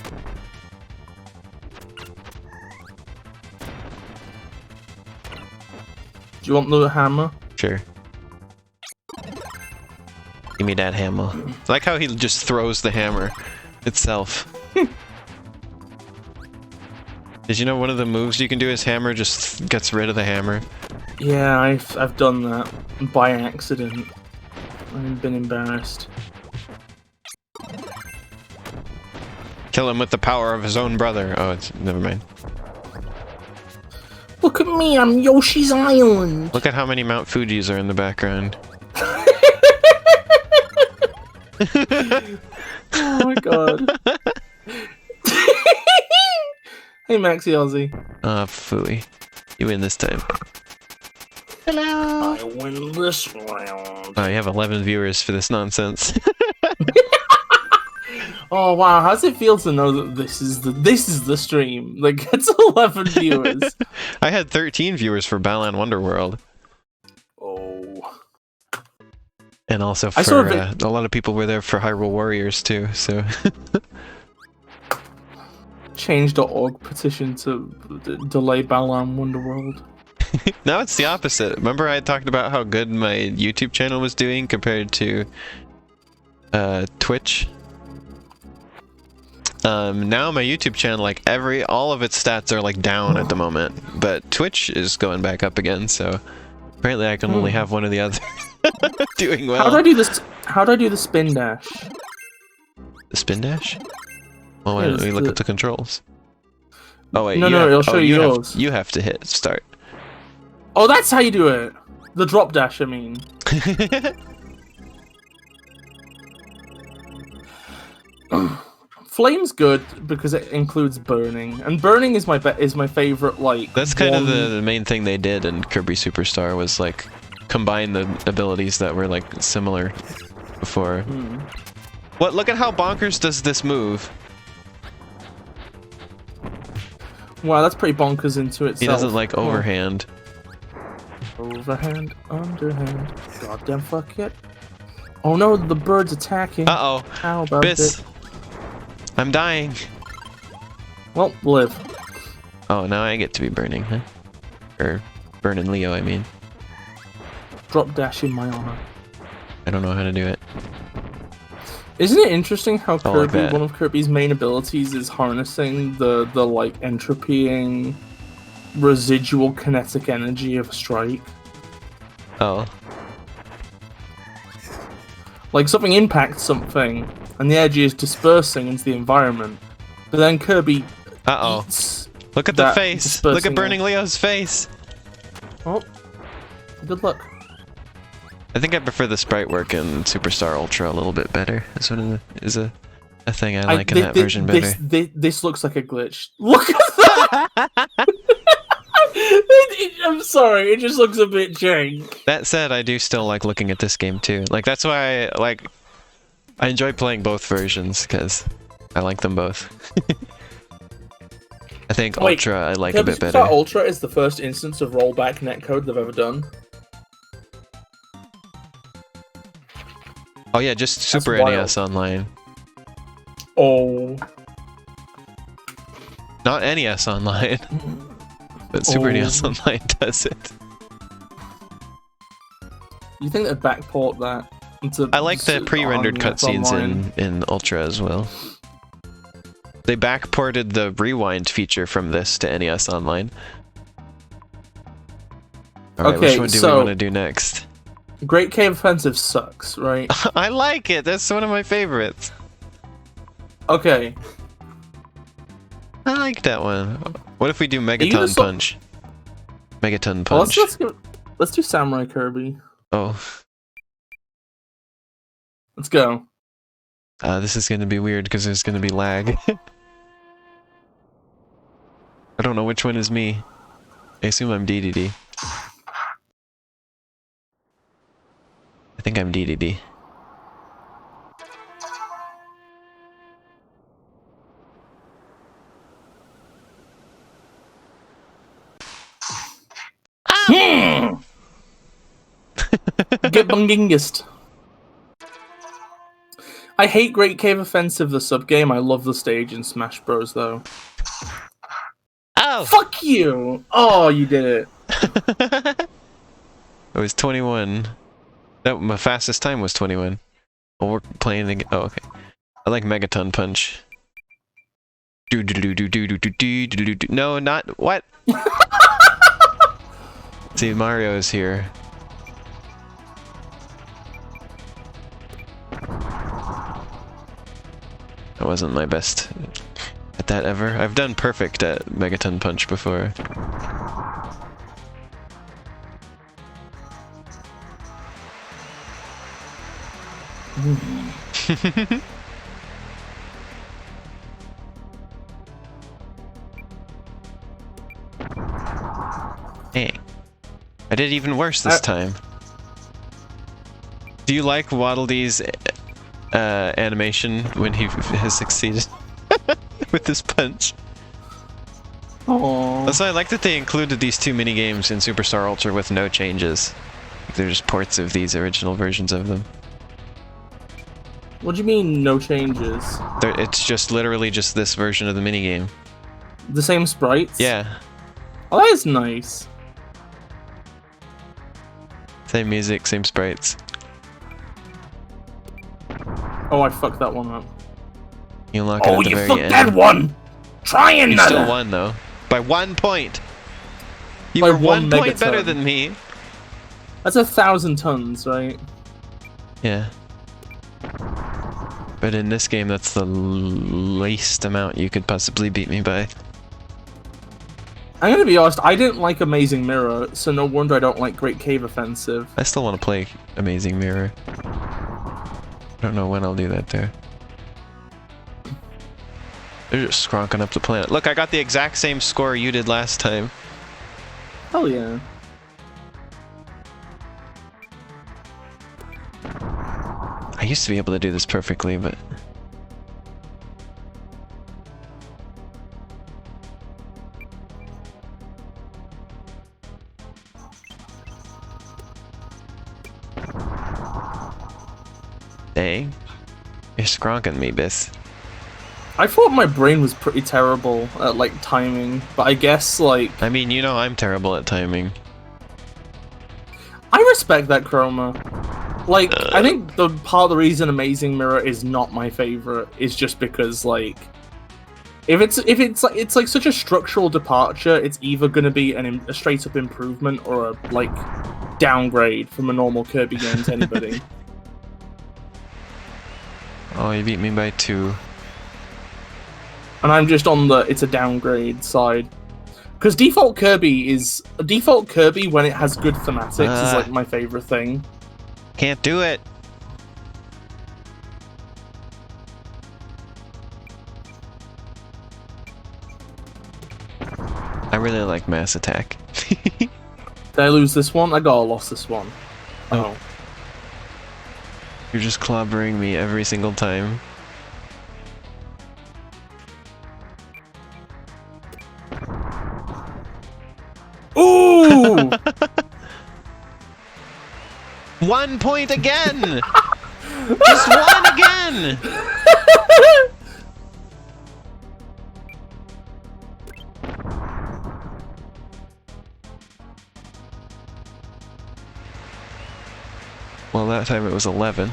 Do you want the hammer? Sure. Give me that hammer. I like how he just throws the hammer itself. Did you know one of the moves you can do is hammer just gets rid of the hammer? Yeah, I've done that by accident. I've been embarrassed. Kill him with the power of his own brother. Oh, it's never mind. Look at me, I'm Yoshi's Island. Look at how many Mount Fujis are in the background. Oh my god. Hey Maxi Aussie. Ah, Fooey. You win this time. Hello. I win this round. Oh, you have 11 viewers for this nonsense. Oh wow, how's it feel to know that this is the stream? Like it's 11 viewers. I had 13 viewers for Balan Wonderworld. Oh. And also I saw for a a lot of people were there for Hyrule Warriors too, so Change.org petition to delay Balan Wonderworld. now it's the opposite. Remember I talked about how good my YouTube channel was doing compared to Twitch? Now my YouTube channel, like all of its stats are like down at the moment, but Twitch is going back up again, so apparently I can only have one or the other doing well. How do I do this? How do I do the spin dash? The spin dash? Well, why Yeah, don't we look at the controls? Oh wait, No, it'll show you yours. You have to hit start. Oh, that's how you do it. The drop dash, I mean. Flame's good because it includes burning, and burning is my favorite. Like That's kind of the main thing they did in Kirby Super Star was like combine the abilities that were like similar before. What? Look at how bonkers does this move. Wow, that's pretty bonkers into itself. He doesn't like Huh. overhand. Overhand, underhand. Goddamn fuck it. Oh no, the bird's attacking. Uh-oh. How about Bis. it? I'm dying. Well, live. Oh, now I get to be burning, huh? Or burning Leo, I mean. Drop dash in my honor. I don't know how to do it. Isn't it interesting how like Kirby, that. one of Kirby's main abilities is harnessing the like entropying residual kinetic energy of a strike? Oh. Like something impacts something, and the energy is dispersing into the environment. But then Kirby Uh-oh. eats Look at the that face! Look at dispersing Burning Leo's face! Oh, good luck. I think I prefer the sprite work in Super Star Ultra a little bit better. This one is a thing I like in that version better. This looks like a glitch. Look at that! I'm sorry, it just looks a bit jank. That said, I do still like looking at this game too. Like that's why I enjoy playing both versions because I like them both. I think Wait, Ultra I like a Kirby bit Super better. Star Ultra is the first instance of rollback netcode they've ever done. Oh yeah, just Super NES Online. Oh. Not NES Online, but Super NES Online does it. You think they'd backport that into I like the pre-rendered NES cutscenes Online? in Ultra as well. They backported the rewind feature from this to NES Online. Alright, Okay, which one do we want to do next? Great Cave Offensive sucks, right? I like it! That's one of my favorites! Okay. I like that one. What if we do you Megaton just Punch? Megaton Well, Punch. let's do Samurai Kirby. Oh. Let's go. This is gonna be weird because there's gonna be lag. I don't know which one is me. I assume I'm DDD. I think I'm DDD. Get bungingest. I hate Great Cave Offensive, the sub-game. I love the stage in Smash Bros, though. Oh! Fuck you! Oh, you did it. It was 21. No, my fastest time was 21. Well, we're playing again. Oh, okay. I like Megaton Punch. No, not what? See, Mario is here. I wasn't my best at that ever. I've done perfect at Megaton Punch before. Hey, I did even worse this time. Do you like Waddle Dee's animation when he has succeeded with this punch? Aww. Also, I like that they included these two mini games in Superstar Ultra with no changes. They're just ports of these original versions of them. What do you mean, no changes? It's just literally just this version of the minigame. The same sprites? Yeah. Oh, that is nice. Same music, same sprites. Oh, I fucked that one up. You unlock it at the you very fucked end. that one! Try You another! still won, though. By 1 point! You By were 1 point megaton. better than me! That's 1,000 tons, right? Yeah. But in this game, that's the least amount you could possibly beat me by. I'm gonna be honest, I didn't like Amazing Mirror, so no wonder I don't like Great Cave Offensive. I still want to play Amazing Mirror. I don't know when I'll do that there. They're just scronking up the planet. Look, I got the exact same score you did last time. Hell yeah. I used to be able to do this perfectly, but... Eh? You're skronking me, Bis. I thought my brain was pretty terrible at, like, timing, but I guess, like... I mean, you know I'm terrible at timing. I respect that, Chroma. Like, I think the part of the reason Amazing Mirror is not my favorite is just because, like... If it's like such a structural departure, it's either gonna be a straight-up improvement or a, like, downgrade from a normal Kirby game to anybody. Oh, you beat me by 2. And I'm just on the it's a downgrade side. Because default Kirby when it has good thematics is like my favorite thing. Can't do it. I really like Mass Attack. Did I lose this one? I gotta lost this one. Oh. You're just clobbering me every single time. Ooh! 1 point again! Just 1 again! Well, that time it was 11.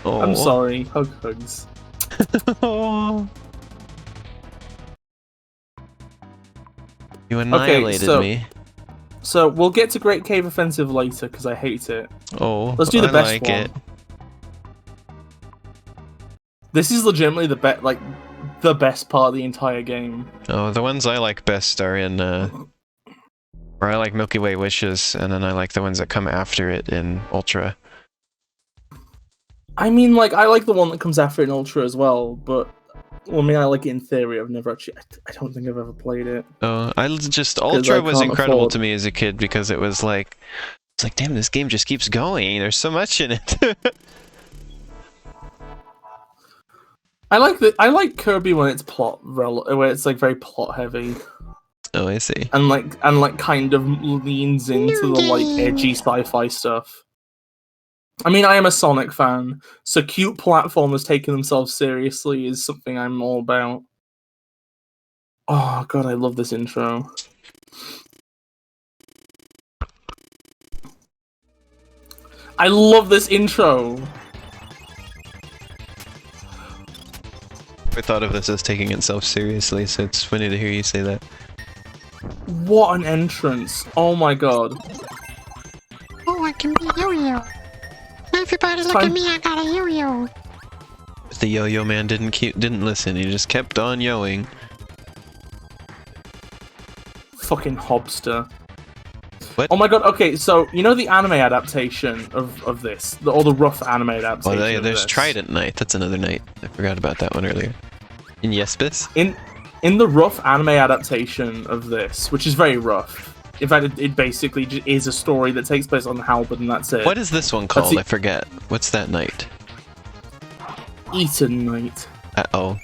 Oh. I'm sorry. Hugs. You annihilated me. So we'll get to Great Cave Offensive later because I hate it. Oh, let's do the best like one. It. This is legitimately the best part of the entire game. Oh, the ones I like best are in where I like Milky Way Wishes, and then I like the ones that come after it in Ultra. I mean, like, I like the one that comes after it in Ultra as well, but well, I mean, I like it in theory. I've never actually. I don't think I've ever played it. Oh, Ultra was incredible to me as a kid because it was like, damn, this game just keeps going. There's so much in it. I like Kirby when it's where it's like very plot heavy. Oh, I see. And like kind of leans into the like edgy sci-fi stuff. I mean, I am a Sonic fan, so cute platformers taking themselves seriously is something I'm all about. Oh god, I love this intro. I love this intro! I thought of this as taking itself seriously, so it's funny to hear you say that. What an entrance! Oh my god. Oh, I can be yo-yo. Everybody look at me, I got a yo-yo. The yo-yo man didn't listen, he just kept on yoing. Fucking hobster. What? Oh my god, okay, so, you know the anime adaptation of this? Or the rough anime adaptation Oh, there's of this? Trident Knight, that's another night. I forgot about that one earlier. In Yespis? In the rough anime adaptation of this, which is very rough, in fact, it basically just is a story that takes place on Halberd and that's it. What is this one called? I forget. What's that night? Eaton Knight. Uh-oh.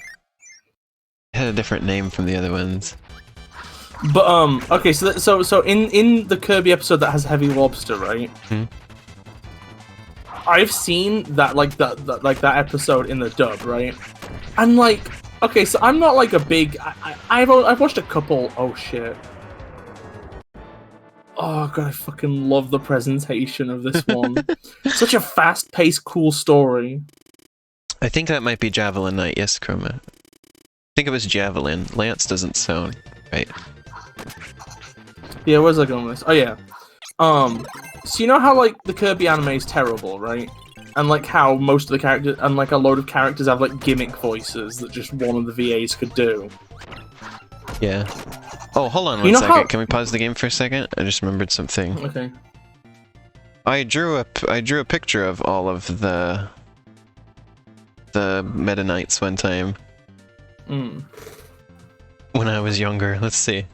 It had a different name from the other ones. But, okay, so in the Kirby episode that has Heavy Lobster, right? Hmm. I've seen that, that episode in the dub, right? And, like, okay, so I'm not, like, a big... I've watched a couple... Oh, shit. Oh, God, I fucking love the presentation of this one. Such a fast-paced, cool story. I think that might be Javelin Knight, yes, Chroma. I think it was Javelin. Lance doesn't sound right. Yeah, where's I going with this? Oh, yeah. So you know how, like, the Kirby anime is terrible, right? And, like, how most of the characters, and, like, a load of characters have, like, gimmick voices that just one of the VAs could do. Yeah. Oh, hold on one second. Can we pause the game for a second? I just remembered something. Okay. I drew a picture of all of the Meta Knights one time. Mm. When I was younger. Let's see.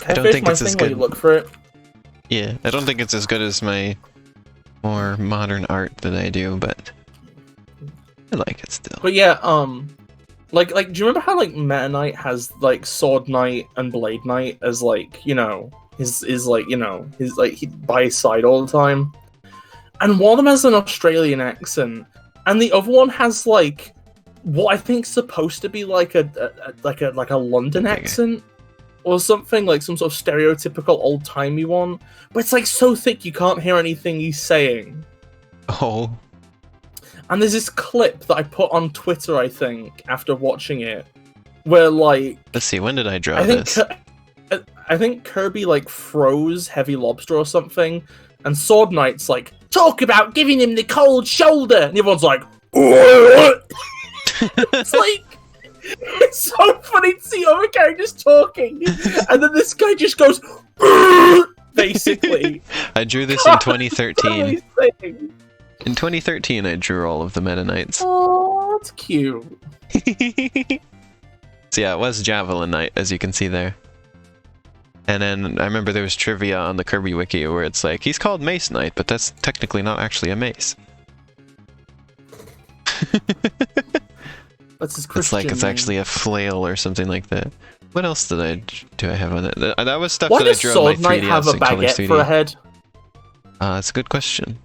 I don't think it's as good. You look for it. Yeah, I don't think it's as good as my more modern art that I do, but I like it still. But yeah, like, do you remember how, like, Meta Knight has, like, Sword Knight and Blade Knight as, like, you know, his by his side all the time? and one of them has an Australian accent, and the other one has like what I think's supposed to be like a London accent or something, like some sort of stereotypical old timey one. But it's like so thick you can't hear anything he's saying. Oh. And there's this clip that I put on Twitter, I think, after watching it, where like let's see, when did I draw this? I think Kirby like froze Heavy Lobster or something, and Sword Knight's like, talk about giving him the cold shoulder, and everyone's like, what? It's like, it's so funny to see other characters talking, and then this guy just goes, basically. I drew this in 2013. In 2013, I drew all of the Meta Knights. Oh, that's cute. So yeah, it was Javelin Knight, as you can see there. And then I remember there was trivia on the Kirby Wiki where it's like, he's called Mace Knight, but that's technically not actually a mace. That's his Christian It's like, it's name. actually a flail or something like that. What else do I have on it? That was stuff Why that I does drew Sword on my Knight 3DS have a and Colors baguette 3D. for a head? That's a good question.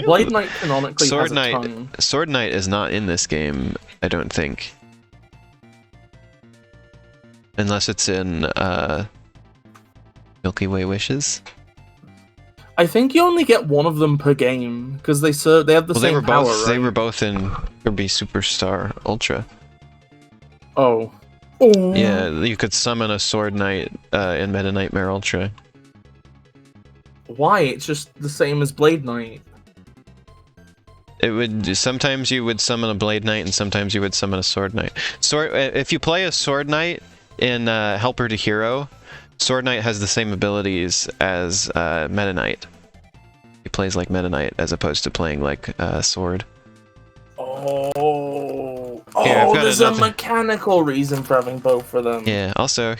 Blade Knight canonically Sword has a Knight, tongue. Sword Knight is not in this game, I don't think. Unless it's in Milky Way Wishes. I think you only get one of them per game because they have the same power, right? They were both in Kirby Super Star Ultra. Oh. Oh. Yeah, you could summon a Sword Knight in Meta Nightmare Ultra. Why? It's just the same as Blade Knight. It would sometimes you would summon a Blade Knight and sometimes you would summon a Sword Knight. If you play a Sword Knight in Helper to Hero, Sword Knight has the same abilities as Meta Knight. He plays like Meta Knight as opposed to playing like Sword. Oh. Here, I've got There's another- a mechanical reason for having both of them. Yeah, also,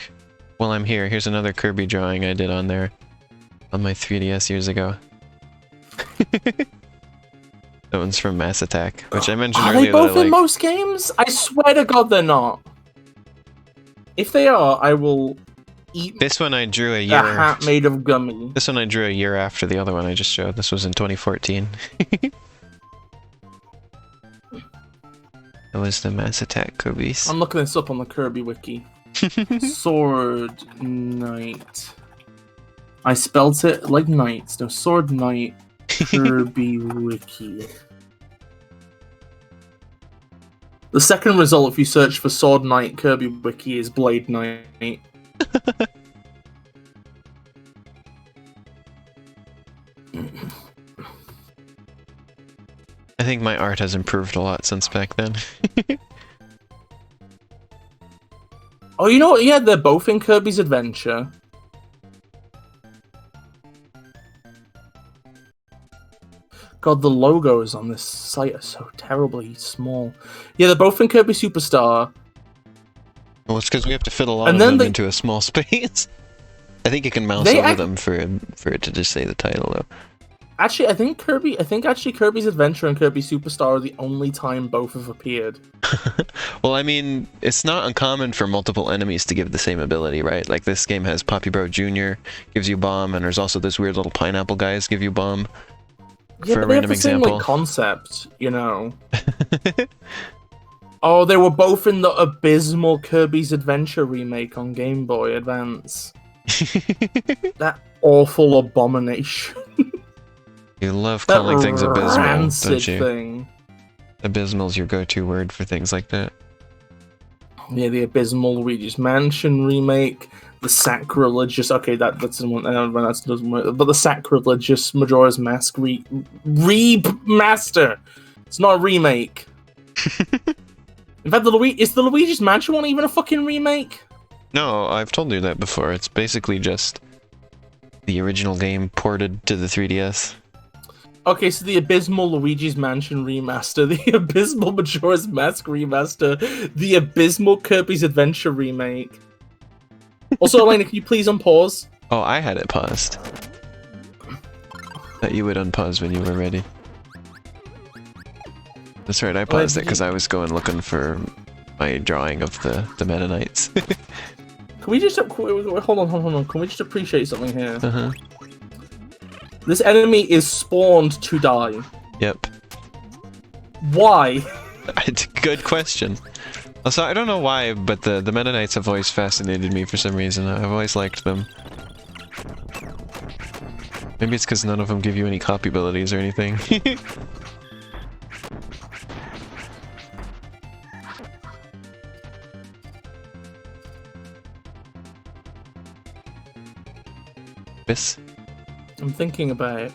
while I'm here, here's another Kirby drawing I did on there. On my 3DS years ago. That one's from Mass Attack, which I mentioned Are earlier. they both that I in like. most games? I swear to God they're not. If they are, I will eat This one I drew a a year. hat made of gummy. This one I drew a year after the other one I just showed. This was in 2014. That was the Mass Attack Kirby's. I'm looking this up on the Kirby Wiki. Sword Knight. I spelt it like knights. No, Sword Knight Kirby Wiki. The second result, if you search for Sword Knight Kirby Wiki, is Blade Knight. I think my art has improved a lot since back then. Oh, you know what? Yeah, they're both in Kirby's Adventure. God, the logos on this site are so terribly small. Yeah, they're both in Kirby Super Star. Well, it's because we have to fit a lot And of then them they- into a small space. I think you can mouse They over act- them for it to just say the title, though. Actually, I think Kirby's Adventure and Kirby Super Star are the only time both have appeared. Well, I mean, it's not uncommon for multiple enemies to give the same ability, right? Like this game has Poppy Bro Jr. gives you bomb, and there's also this weird little pineapple guys give you bomb. Yeah, For a but they have random the same example. like concept, you know. Oh, they were both in the abysmal Kirby's Adventure remake on Game Boy Advance. That awful abomination. You love That calling things abysmal, rancid don't you? thing. Abysmal's your go-to word for things like that. Yeah, the abysmal Luigi's Mansion remake, the sacrilegious. Okay, that's the one. That doesn't work. But the sacrilegious Majora's Mask remaster. It's not a remake. In fact, is the Luigi's Mansion one even a fucking remake? No, I've told you that before. It's basically just the original game ported to the 3DS. Okay, so the abysmal Luigi's Mansion remaster, the abysmal Majora's Mask remaster, the abysmal Kirby's Adventure remake. Also, Elena, can you please unpause? Oh, I had it paused. That you would unpause when you were ready. That's right, I paused it because I was going looking for my drawing of the Meta Knights. Can we just hold on? Can we just appreciate something here? Uh-huh. This enemy is spawned to die. Yep. Why? Good question. Also, I don't know why, but the Meta Knights have always fascinated me for some reason. I've always liked them. Maybe it's because none of them give you any copy abilities or anything. Bis? I'm thinking about it.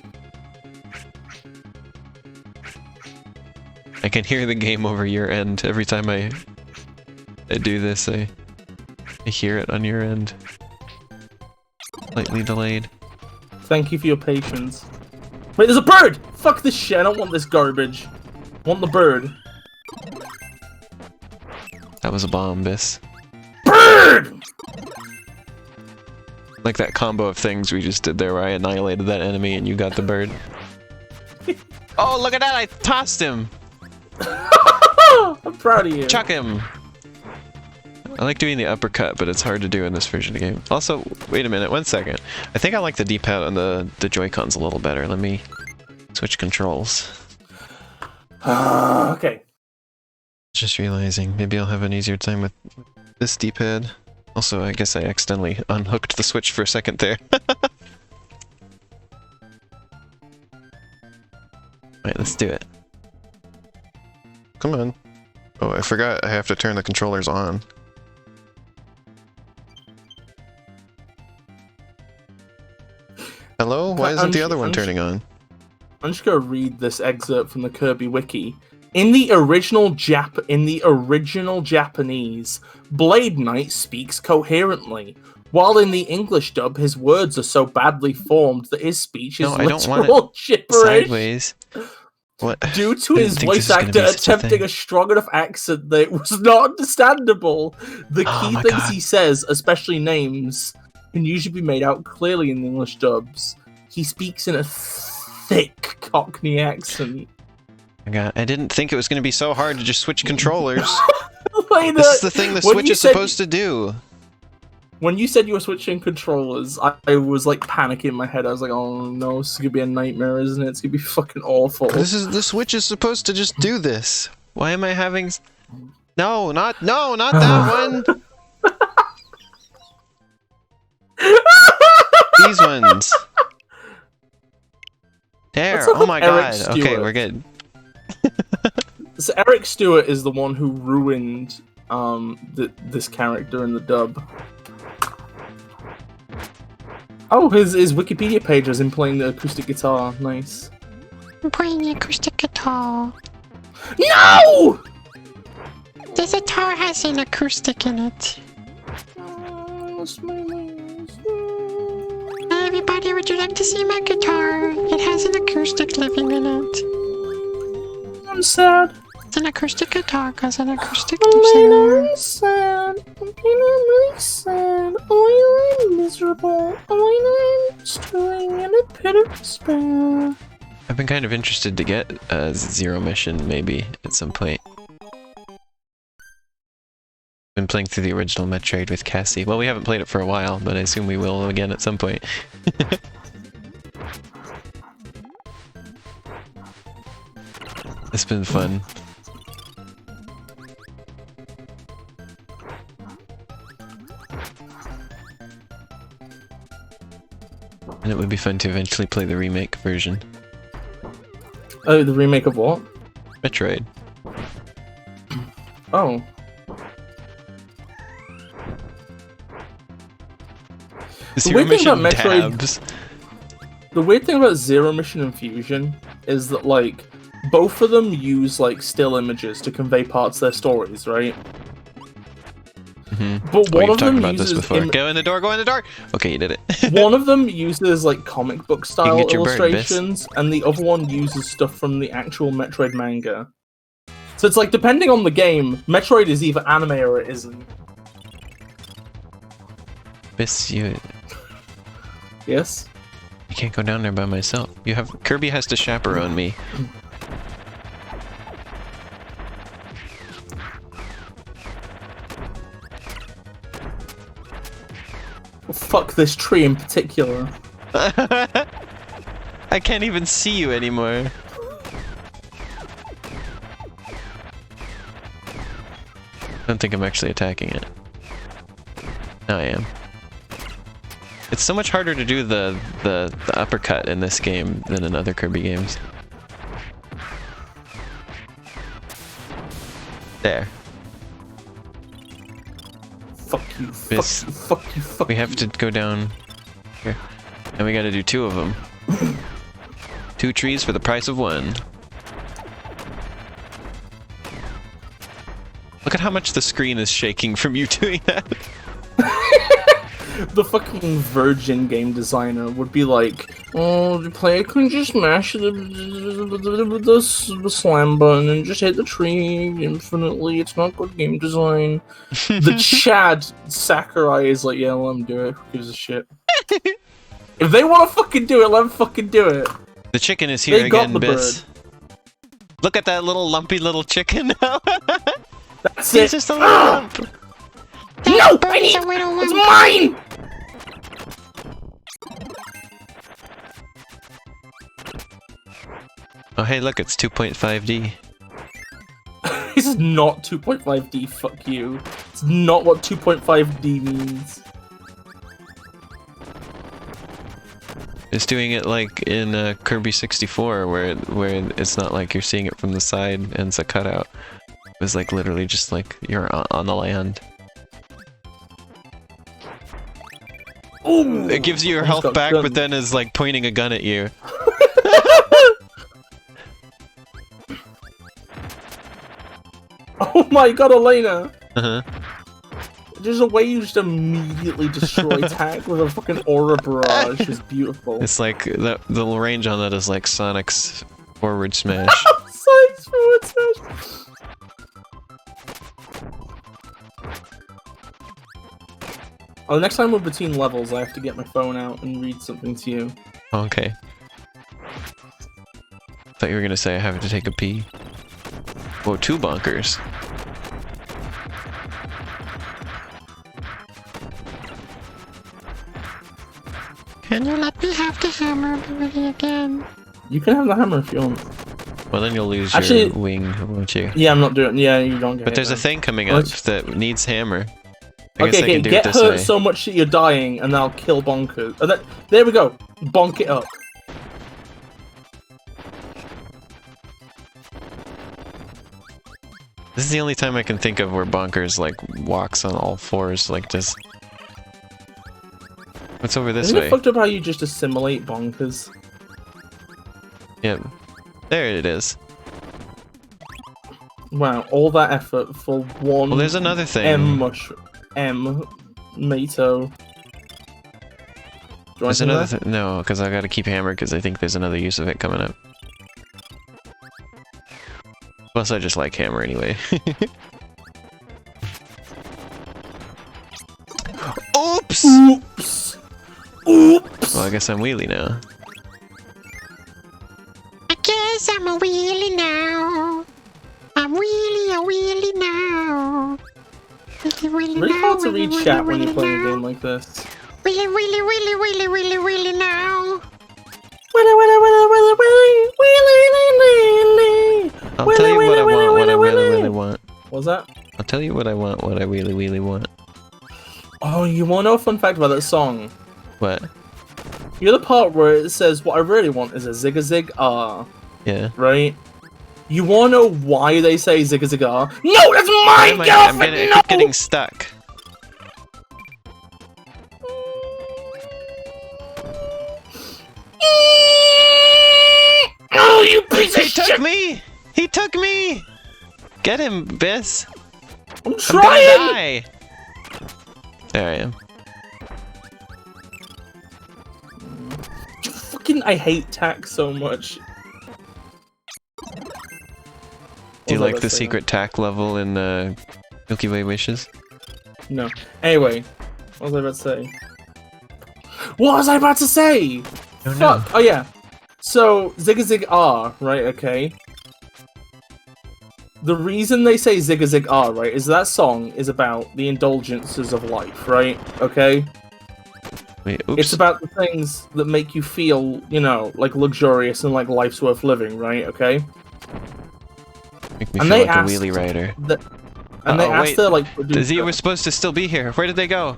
I can hear the game over your end every time I do this. I hear it on your end. Slightly delayed. Thank you for your patience. Wait, there's a bird! Fuck this shit, I don't want this garbage. I want the bird. That was a bomb, Bis. Bird! Like that combo of things we just did there where I annihilated that enemy and you got the bird. Oh, look at that! I tossed him! I'm proud of you. Chuck him! I like doing the uppercut, but it's hard to do in this version of the game. Also, wait a minute, 1 second. I think I like the D-pad on the Joy-Cons a little better. Let me switch controls. Okay. Just realizing, maybe I'll have an easier time with this D-pad. Also, I guess I accidentally unhooked the switch for a second there. Alright, let's do it. Come on. Oh, I forgot I have to turn the controllers on. Hello? Why isn't the other one turning on? I'm just gonna read this excerpt from the Kirby wiki. In the original Japanese, Blade Knight speaks coherently, while in the English dub, his words are so badly formed that his speech is literal gibberish. Sideways. What? Due to his voice actor attempting a strong enough accent that it was not understandable, the key things he says, especially names, can usually be made out clearly in the English dubs. He speaks in a thick Cockney accent. I didn't think it was going to be so hard to just switch controllers. Like this is the thing the Switch is supposed to do. When you said you were switching controllers, I was like panicking in my head. I was like, oh no, this is going to be a nightmare, isn't it? It's going to be fucking awful. The Switch is supposed to just do this. Why am I having... No, not that one! These ones. There, oh my god. Okay, we're good. So Eric Stewart is the one who ruined this character in the dub. Oh, his Wikipedia page has him playing the acoustic guitar. Nice. I'm playing the acoustic guitar. No! This guitar has an acoustic in it. Hey everybody, would you like to see my guitar? It has an acoustic living in it. I'm sad. It's an acoustic guitar because an acoustic lives in there. I'm sad. I'm really sad. Oh, I'm miserable. Oh, I'm stewing in a pit of despair. I've been kind of interested to get a Zero Mission, maybe, at some point. Been playing through the original Metroid with Cassie. Well, we haven't played it for a while, but I assume we will again at some point. It's been fun. And it would be fun to eventually play the remake version. Oh, the remake of what? Metroid. Oh. Zero Mission tabs. The weird thing about Zero Mission and Fusion is that, like, both of them use, like, still images to convey parts of their stories, right? Mm-hmm. But one of them about uses... this before. Go in the door, go in the door! Okay, you did it. One of them uses, like, comic book style illustrations, bird, and the other one uses stuff from the actual Metroid manga. So it's like, depending on the game, Metroid is either anime or it isn't. Bis, you Yes? I can't go down there by myself. Kirby has to chaperone me. Well, fuck this tree in particular. I can't even see you anymore. I don't think I'm actually attacking it. No, I am. It's so much harder to do the uppercut in this game than in other Kirby games. There. Fuck you, fuck you. We have to go down here. And we gotta do 2 of them. 2 trees for the price of 1. Look at how much the screen is shaking from you doing that. The fucking virgin game designer would be like, oh, the player can just mash the slam button and just hit the tree infinitely. It's not good game design. The Chad Sakurai is like, yeah, let him do it. Who gives a shit? If they want to fucking do it, let them fucking do it. The chicken is here They got again, the Bis. bird. Look at that little lumpy little chicken. That's He's it. just a little lump. No! I need it's mine! Oh hey, look, it's 2.5D. This is not 2.5D, fuck you. It's not what 2.5D means. It's doing it like in Kirby 64, where it's not like you're seeing it from the side and it's a cutout. It's like literally just like you're on the land. Ooh, it gives you your health back, but then is like pointing a gun at you. Oh my god, Elena! Uh-huh. There's a way you just immediately destroy Tack with a fucking aura barrage. It's beautiful. It's like the range on that is like Sonic's forward smash. Sonic's forward smash! Oh, next time we're between levels, I have to get my phone out and read something to you. Okay. Thought you were gonna say I have to take a pee. Whoa, 2 bonkers. Can you let me have the hammer ability again? You can have the hammer if you want. Well, then you'll lose Actually, your wing, won't you? Yeah, I'm not doing. Yeah, you don't get. But there's a thing coming up that needs hammer. I guess I Okay, can do get it this hurt way. so much that you're dying, and I'll kill Bonkers. And there we go. Bonk it up. This is the only time I can think of where Bonkers like walks on all 4s like this. What's over this Isn't way? it fucked up how you just assimilate Bonkers? Yep. There it is. Wow, all that effort for one. Well, there's another thing. M Mato. There's another thing. No, because I gotta keep hammer because I think there's another use of it coming up. Plus, I just like hammer anyway. Oops! Oops! Oops! Well, I guess I'm wheelie now. I guess I'm a wheelie now. I'm really a wheelie now. Wheelie Really hard to read wheelie, chat wheelie, when you're wheelie playing a now. game like this. Wheelie, wheelie, wheelie, wheelie, wheelie, wheelie now. I'll tell you what I want, what I really want. What's that? I'll tell you what I want, what I really want. Oh, you wanna know a fun fact about that song? What? You know the part where it says, what I really want is a zig-a-zig-ah, Yeah. right? You wanna know why they say zig-a-zig-ah? No, that's Why my am I girlfriend! keep getting stuck. Oh, you piece of He shit! took me! He took me! Get him, Bis! I'm I'm trying! gonna die! There I am. Fucking, I hate Tack so much. Do you What was I like about the to say secret tack level in Milky Way Wishes? now? No. Anyway, what was I about to say? What was I about to say? Don't Fuck! Oh yeah. So, Zig-a-Zig-ah, right, okay? The reason they say Zig-a-Zig-ah, right, is that song is about the indulgences of life, right? Okay? Wait, oops. It's about the things that make you feel, you know, like luxurious and like life's worth living, right? Okay. Make me And feel they like a asked wheelie rider. And they asked wait. their like producer. He was supposed to still be here. Where did they go?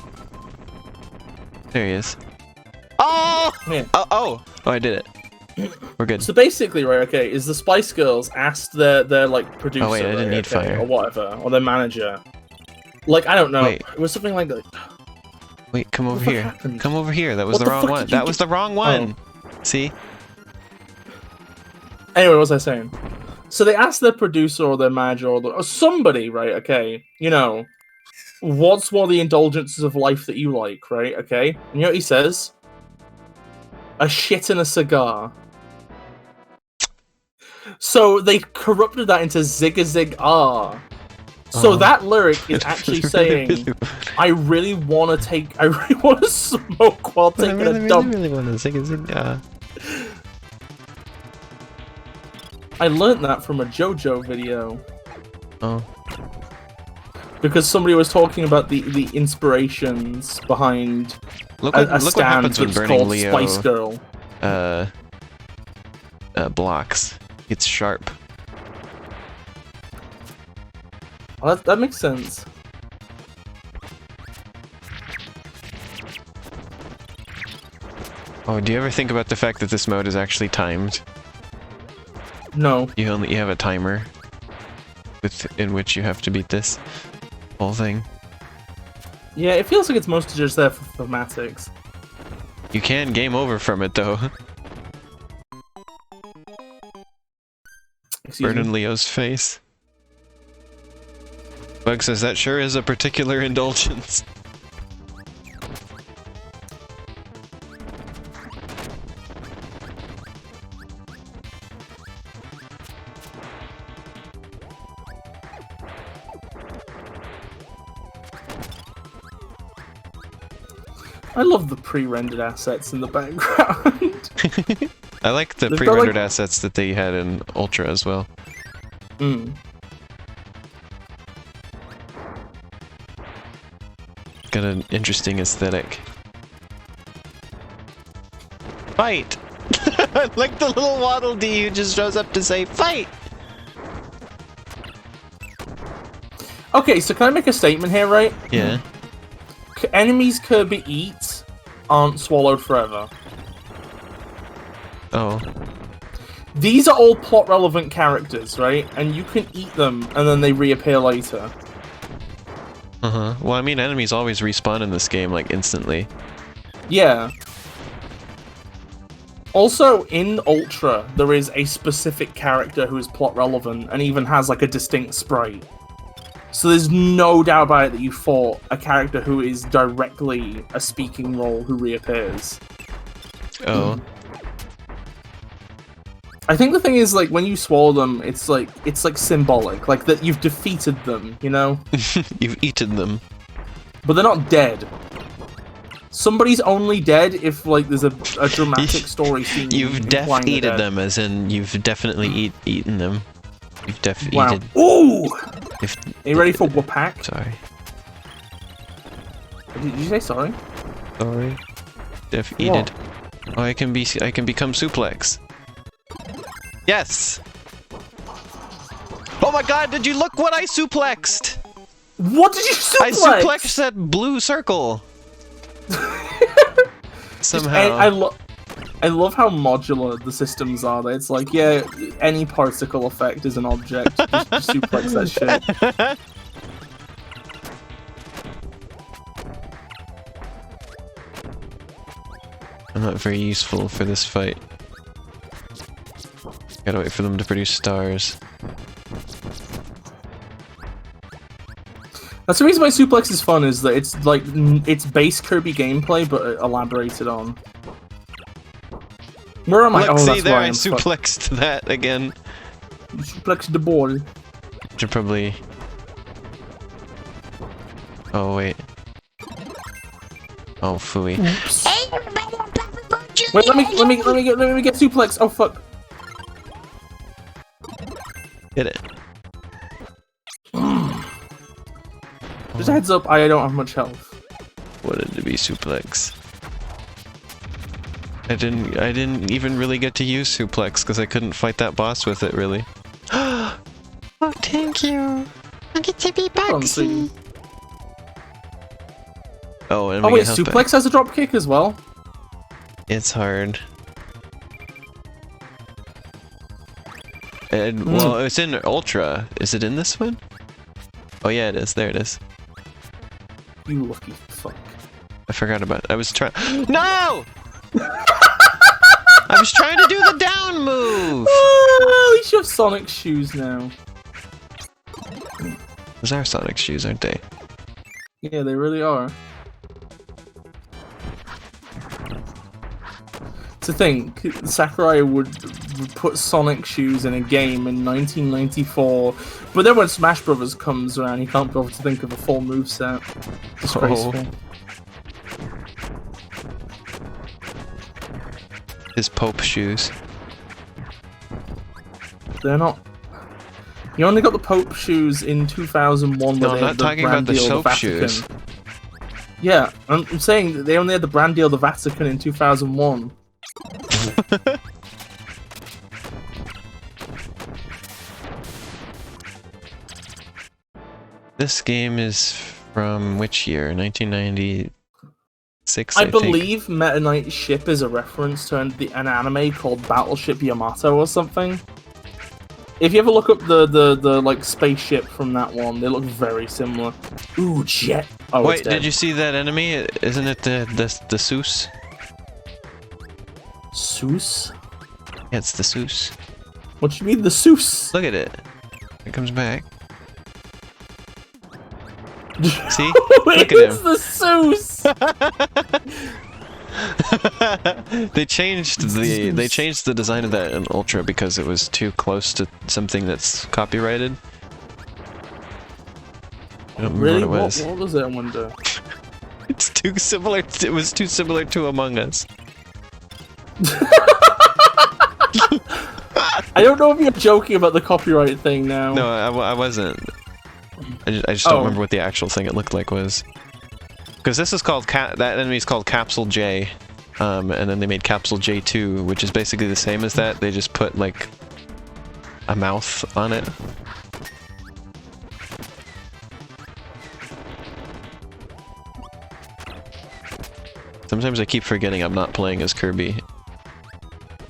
There he is. Oh! Yeah. Oh, I did it. We're good. So basically, right, okay, is the Spice Girls asked their like producer, Oh wait, I didn't need fire. or whatever, or their manager. Like, I don't know. Wait. It was something like Wait, come over the fuck here. happened? Come over here. That was What the the wrong fuck one. did you That was the wrong one. See? Anyway, what was I saying? So they asked their producer or their manager or somebody, right, okay, you know, what's one of the indulgences of life that you like, right, okay? And you know what he says? A shit and a cigar. So they corrupted that into zig-a-zig-ah. So that lyric is actually saying, I really want to smoke while taking a dump. I really want to zig. I learned that from a JoJo video. Oh. Because somebody was talking about the inspirations behind Look a what stand happens when that's burning called Leo Spice Girl. blocks. It's sharp. Well, that makes sense. Oh, do you ever think about the fact that this mode is actually timed? No. You have a timer in which you have to beat this whole thing. Yeah, it feels like it's mostly just there for thematics. You can game over from it though. Burn in Leo's face. Bug says that sure is a particular indulgence. I love the pre-rendered assets in the background. I like the They've got, pre-rendered like... assets that they had in Ultra as well. Mm. Got an interesting aesthetic. Fight! Like the little Waddle Dee who just shows up to say, fight! Okay, so can I make a statement here, right? Yeah. Enemies Kirby eats aren't swallowed forever. Oh. These are all plot-relevant characters, right? And you can eat them, and then they reappear later. Uh-huh. Well, I mean, enemies always respawn in this game, like, instantly. Yeah. Also, in Ultra, there is a specific character who is plot-relevant, and even has, like, a distinct sprite. So there's no doubt about it that you fought a character who is directly a speaking role who reappears. Oh. I think the thing is, like, when you swallow them, it's like symbolic, like that you've defeated them, you know? You've eaten them. But they're not dead. Somebody's only dead if, like, there's a dramatic story scene. You've def-eated them, as in you've definitely eaten them. You've def-eated. Ooh! If... Are you ready for Whapack? Sorry. Did you say sorry? Sorry. Def-eated. Oh, I can become Suplex. Yes! Oh my god, did you look what I suplexed? What did you suplex? I suplexed that blue circle! Somehow. I love how modular the systems are. It's like, yeah, any particle effect is an object. Just suplex that shit. I'm not very useful for this fight. Gotta wait for them to produce stars. That's the reason why Suplex is fun, is that it's like, it's base Kirby gameplay, but elaborated on. Where am I? Look, Oh, see that's there, why I I'm suplexed that again. Suplex the ball. Should probably... Oh, wait. Oh, phooey. Oops. Hey, everybody, I'm FlutterBug Jr. Wait, let me get Suplex. Oh, fuck. Hit it. Just a heads up, I don't have much health. Wanted to be suplex. I didn't even really get to use suplex because I couldn't fight that boss with it really. Oh, thank you. I get to be Bugsy. Oh, and oh we wait, get health suplex has a drop kick as well? back. It's hard. And well, it's in Ultra. Is it in this one? Oh yeah, it is. There it is. You lucky fuck. I forgot about it. I was trying. No! I was trying to do the down move! Oh, at least you have Sonic shoes now. Those are Sonic shoes, aren't they? Yeah, they really are. To think, Sakurai would put Sonic shoes in a game in 1994, but then when Smash Brothers comes around, he can't bother to think of a full moveset. Disgraceful. Oh. His Pope shoes. They're not. You only got the Pope shoes in 2001. No, I'm not talking about the soap shoes. Yeah, I'm saying that they only had the brand deal the Vatican in 2001. This game is from which year? 1996, I think. believe Meta Knight's ship is a reference to an anime called Battleship Yamato or something. If you ever look up the like spaceship from that one, they look very similar. Ooh, jet. Oh, wait, it's dead. did you see that enemy? Isn't it the Seuss? Seuss? Yeah, it's the Seuss. What do you mean the Seuss? Look at it. It comes back. See? Look at him. It's the Seuss. They changed the design of that in Ultra because it was too close to something that's copyrighted. I don't remember Really? what it was. What was it, I wonder? It's too similar. It was too similar to Among Us. I don't know if you're joking about the copyright thing now. No, I wasn't. I just don't remember what the actual thing it looked like was. Because this is called that enemy's called Capsule J, and then they made Capsule J2, which is basically the same as that. They just put like a mouth on it. Sometimes I keep forgetting I'm not playing as Kirby.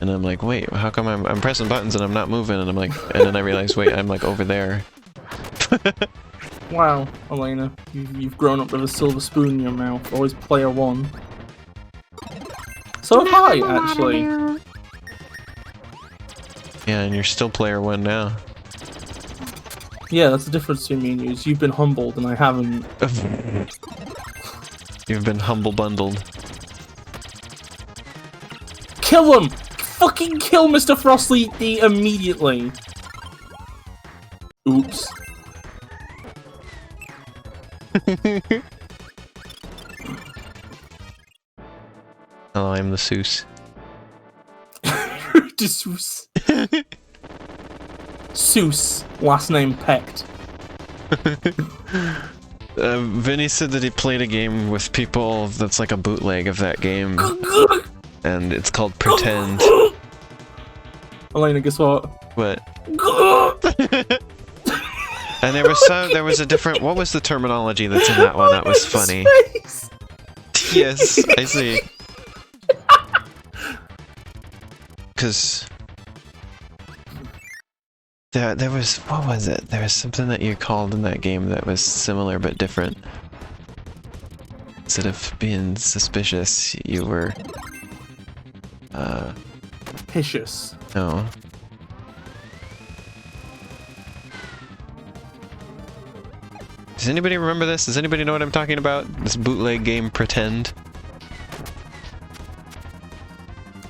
And I'm like, wait, how come I'm pressing buttons and I'm not moving? And I'm like, and then I realize, wait, I'm like over there. Wow, Elena, you've grown up with a silver spoon in your mouth. Always player one. So hi, actually. Yeah, and you're still player one now. Yeah, that's the difference between me and you. Is you've been humbled and I haven't. You've been humble bundled. Kill him! Fucking kill Mr. Frostly immediately! Oops. Oh, I'm the Seuss. The Seuss. Seuss. Last name Pecked. Vinny said that he played a game with people that's like a bootleg of that game. And it's called Pretend. Elena, guess what? What? And there was a different, what was the terminology that's in that one that was funny? Yes, I see. Because there was, what was it? There was something that you called in that game that was similar but different. Instead of being suspicious, you were Vicious. no. Does anybody remember this? Does anybody know what I'm talking about? This bootleg game, Pretend?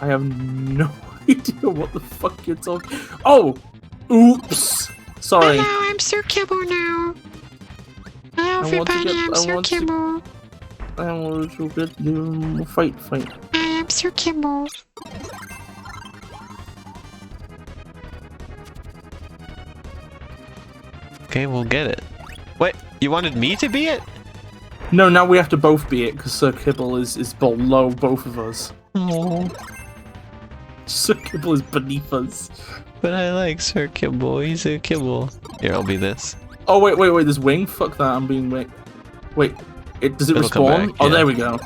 I have no idea what the fuck you're talking. Oh! Oops! Sorry. Hello, I'm Sir Kibble now. Hello, everybody, I'm Sir Kibble. I want to get the fight. I am Sir Kibble. Okay, we'll get it. What? You wanted me to be it? No, now we have to both be it, because Sir Kibble is below both of us. Oh, Sir Kibble is beneath us. but I like Sir Kibble. He's a kibble. Here, I'll be this. Oh wait, there's wing. Fuck that, I'm being wing. Wait, does it It'll come respawn? back, Oh, yeah. there we go.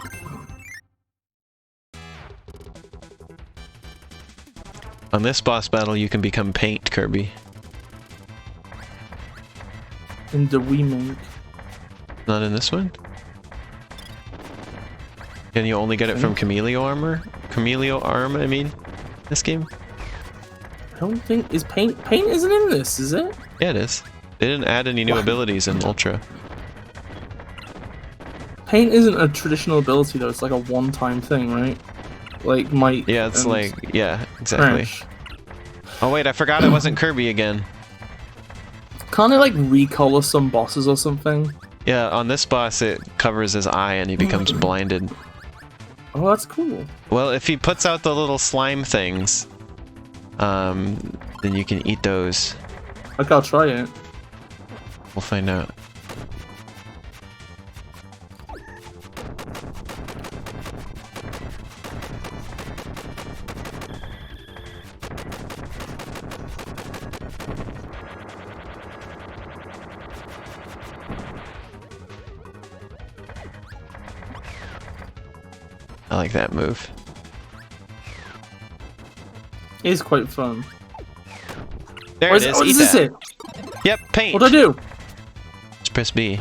On this boss battle, you can become paint, Kirby. In the remake. Not in this one? Can you only get it from Chameleon armor? Chameleon arm, I mean? This game? I don't think is paint isn't in this, is it? Yeah, it is. They didn't add any new abilities in Ultra. Paint isn't a traditional ability though, it's like a one-time thing, right? Like might. Yeah, it's and like, yeah, exactly. crash. Oh wait, I forgot it wasn't Kirby again. Can't it like recolor some bosses or something? Yeah, on this boss it covers his eye and he becomes blinded. Oh, that's cool. Well, if he puts out the little slime things, then you can eat those. Like, I'll try it. We'll find out. I like that move. It is quite fun. There it is. Oh, Eat is this that. it? Yep, paint. What do I do? Just press B.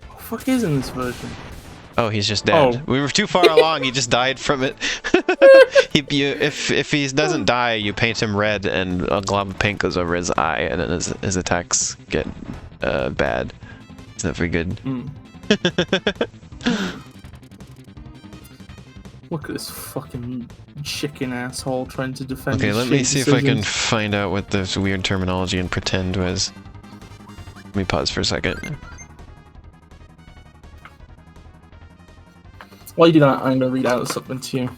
What the fuck is in this version? Oh, he's just dead. Oh. We were too far along. He just died from it. If he doesn't die, you paint him red, and a glob of paint goes over his eye, and then his attacks get bad. It's not very good. Look at this fucking chicken asshole trying to defend. Okay, his let me shitty see if I can decisions. find out what this weird terminology in pretend was. Let me pause for a second. While you do that, I'm gonna read out something to you.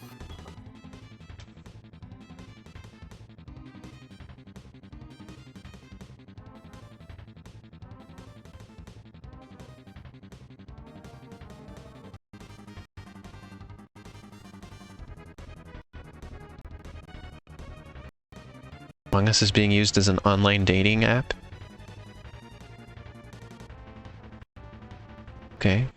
Among Us is being used as an online dating app? Okay.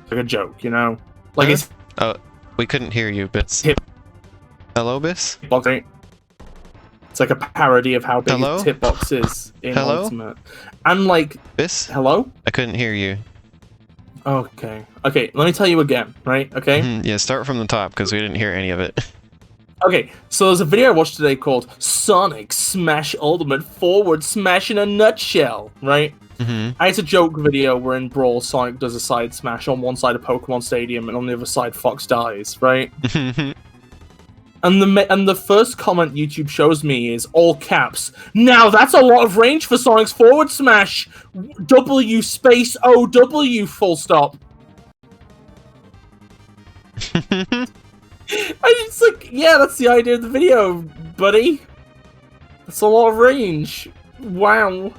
Like a joke, you know? Like it's Oh, we couldn't hear you, Bis. Hip. Hello, Bis? hitboxing. It's like a parody of how big Hello? his hitbox is in Hello? Ultimate. And like, Bis? hello? I couldn't hear you. Okay. Okay, let me tell you again, right? Okay? Yeah, start from the top, because we didn't hear any of it. Okay, so there's a video I watched today called Sonic Smash Ultimate Forward Smash in a Nutshell, right? And it's a joke video where in Brawl, Sonic does a side smash on one side of Pokemon Stadium and on the other side Fox dies, right? And the first comment YouTube shows me is all caps. Now that's a lot of range for Sonic's forward smash. W space OW full stop. And it's like, yeah, that's the idea of the video, buddy. That's a lot of range. Wow.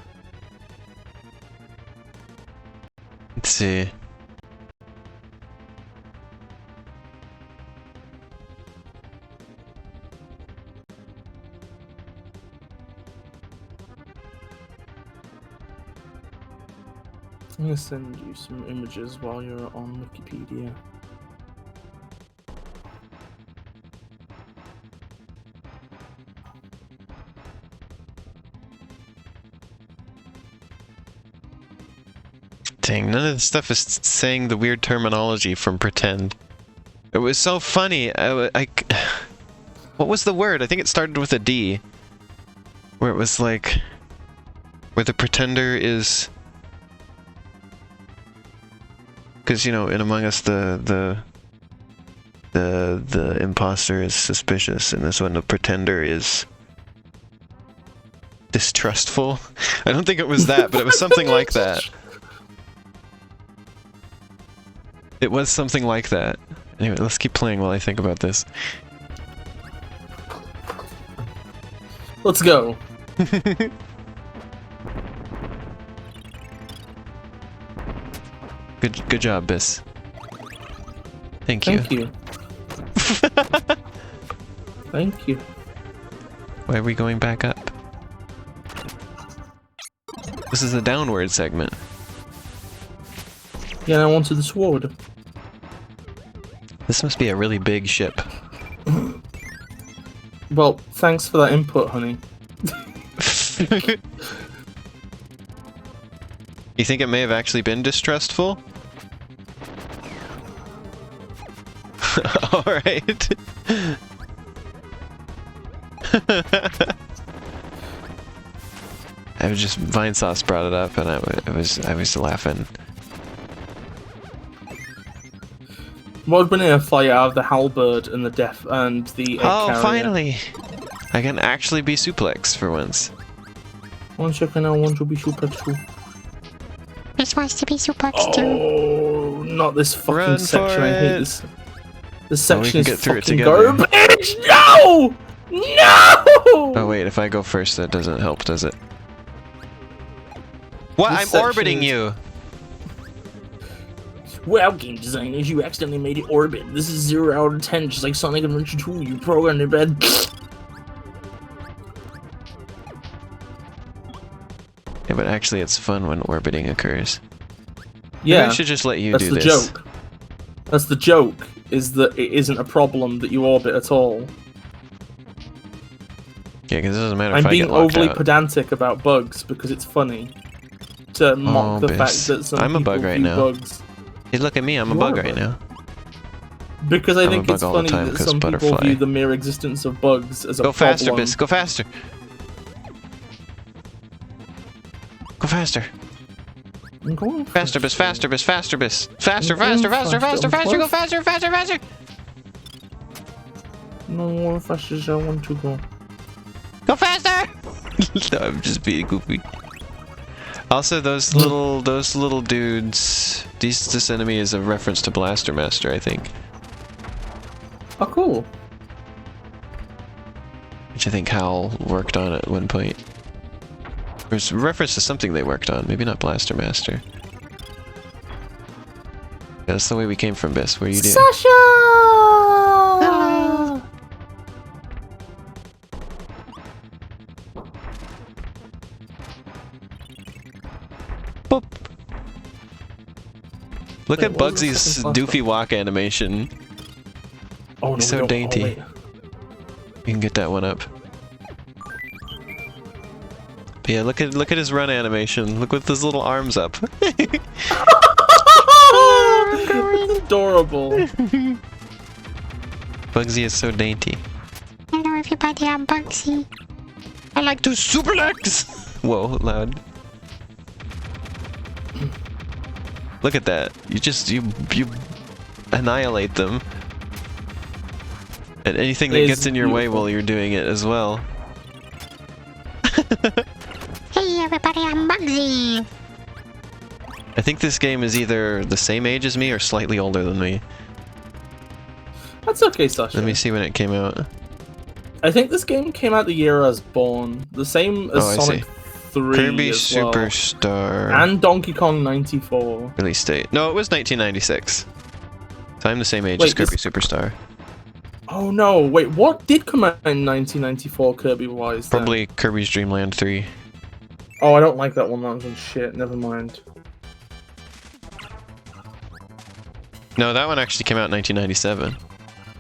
Let's see. I'm gonna send you some images while you're on Wikipedia. Dang, none of the stuff is saying the weird terminology from Pretend. It was so funny. What was the word? I think it started with a D. Where it was like, where the pretender is, because you know, in Among Us, the imposter is suspicious, and this one, the pretender is distrustful. I don't think it was that, but it was something like that. It was something like that. Anyway, let's keep playing while I think about this. Let's go. Good job, Bis. Thank you. Thank you. Thank you. Why are we going back up? This is the downward segment. Yeah, I wanted the sword. This must be a really big ship. Well, thanks for that input, honey. You think it may have actually been distrustful? Alright. I was just Vine Sauce brought it up and I was laughing. What would have fly out of the halberd and the death and the egg carrier? Finally! I can actually be suplex for once. 1 second, I want to be suplex too. This wants to be suplex too. Oh, not this fucking Run section. I hate this. This section is get through it fucking together. garbage. No! No! Oh wait, if I go first, that doesn't help, does it? What? This I'm section orbiting is- you! Well, game designers, you accidentally made it orbit. This is 0 out of 10, just like Sonic Adventure 2. You programmed it bad. Yeah, but actually it's fun when orbiting occurs. Maybe Yeah, I should just let you that's do the this. joke. That's the joke, is that it isn't a problem that you orbit at all. Yeah, because it doesn't matter I'm if I being get locked overly out. pedantic about bugs because it's funny to mock the Bis. fact that some I'm a people bug right view now. bugs. Hey, look at me, I'm a You bug are a right bug. now. Because I I'm a think bug it's all the funny time that 'cause some people butterfly. view the mere existence of bugs as a Go problem. faster, Bis, go faster! Go faster! I'm going Faster, Bis, faster, Bis, faster, Bis! Faster, I'm going faster, faster, faster, faster. faster, go faster, faster, faster! No more fast as I want to go. Go faster! No, I'm just being goofy. Also, those little dudes. This enemy is a reference to Blaster Master, I think. Oh, cool. Which I think Hal worked on at one point. There's a reference to something they worked on, maybe not Blaster Master. Yeah, that's the way we came from Bis. What are you doing? Sasha! Boop. Look Wait, at what was the Bugsy's second doofy walk animation. Oh, no, He's we so don't- oh, dainty. wait. You can get that one up. But yeah, look at his run animation. Look with his little arms up. It's adorable. Bugsy is so dainty. Hello everybody, I'm Bugsy. I like to superlex. Whoa, loud. Look at that. You annihilate them. And anything that It gets is in your way beautiful. while you're doing it as well. Hey everybody, I'm Bugsy. I think this game is either the same age as me or slightly older than me. That's okay, Sasha. Let me see when it came out. I think this game came out the year I was born. The same as Oh, I Sonic see. 3 Kirby as Super well. Star And Donkey Kong 94. release date. No, it was 1996. So I'm the same age Wait, as Kirby this- Superstar. Oh no, wait, what did come out in 1994 Kirby-wise then? Probably Kirby's Dream Land 3. Oh, I don't like that one, that was on shit, never mind. No, that one actually came out in 1997.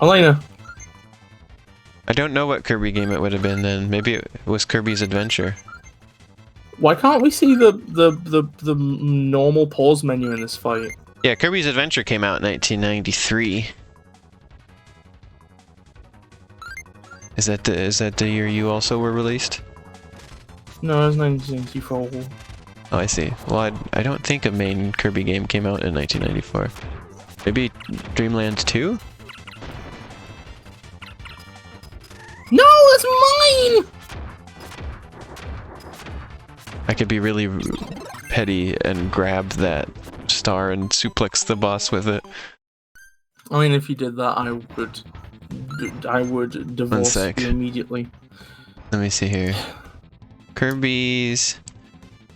Elena, I don't know what Kirby game it would have been then. Maybe it was Kirby's Adventure. why can't we see the normal pause menu in this fight? Yeah, Kirby's Adventure came out in 1993. Is that the year you also were released? No, it was 1994. Oh, I see. Well, I don't think a main Kirby game came out in 1994. Maybe Dreamland 2? No, that's mine! I could be really petty and grab that star and suplex the boss with it. I mean, if you did that, I would divorce sec. you immediately. Let me see here. Kirby's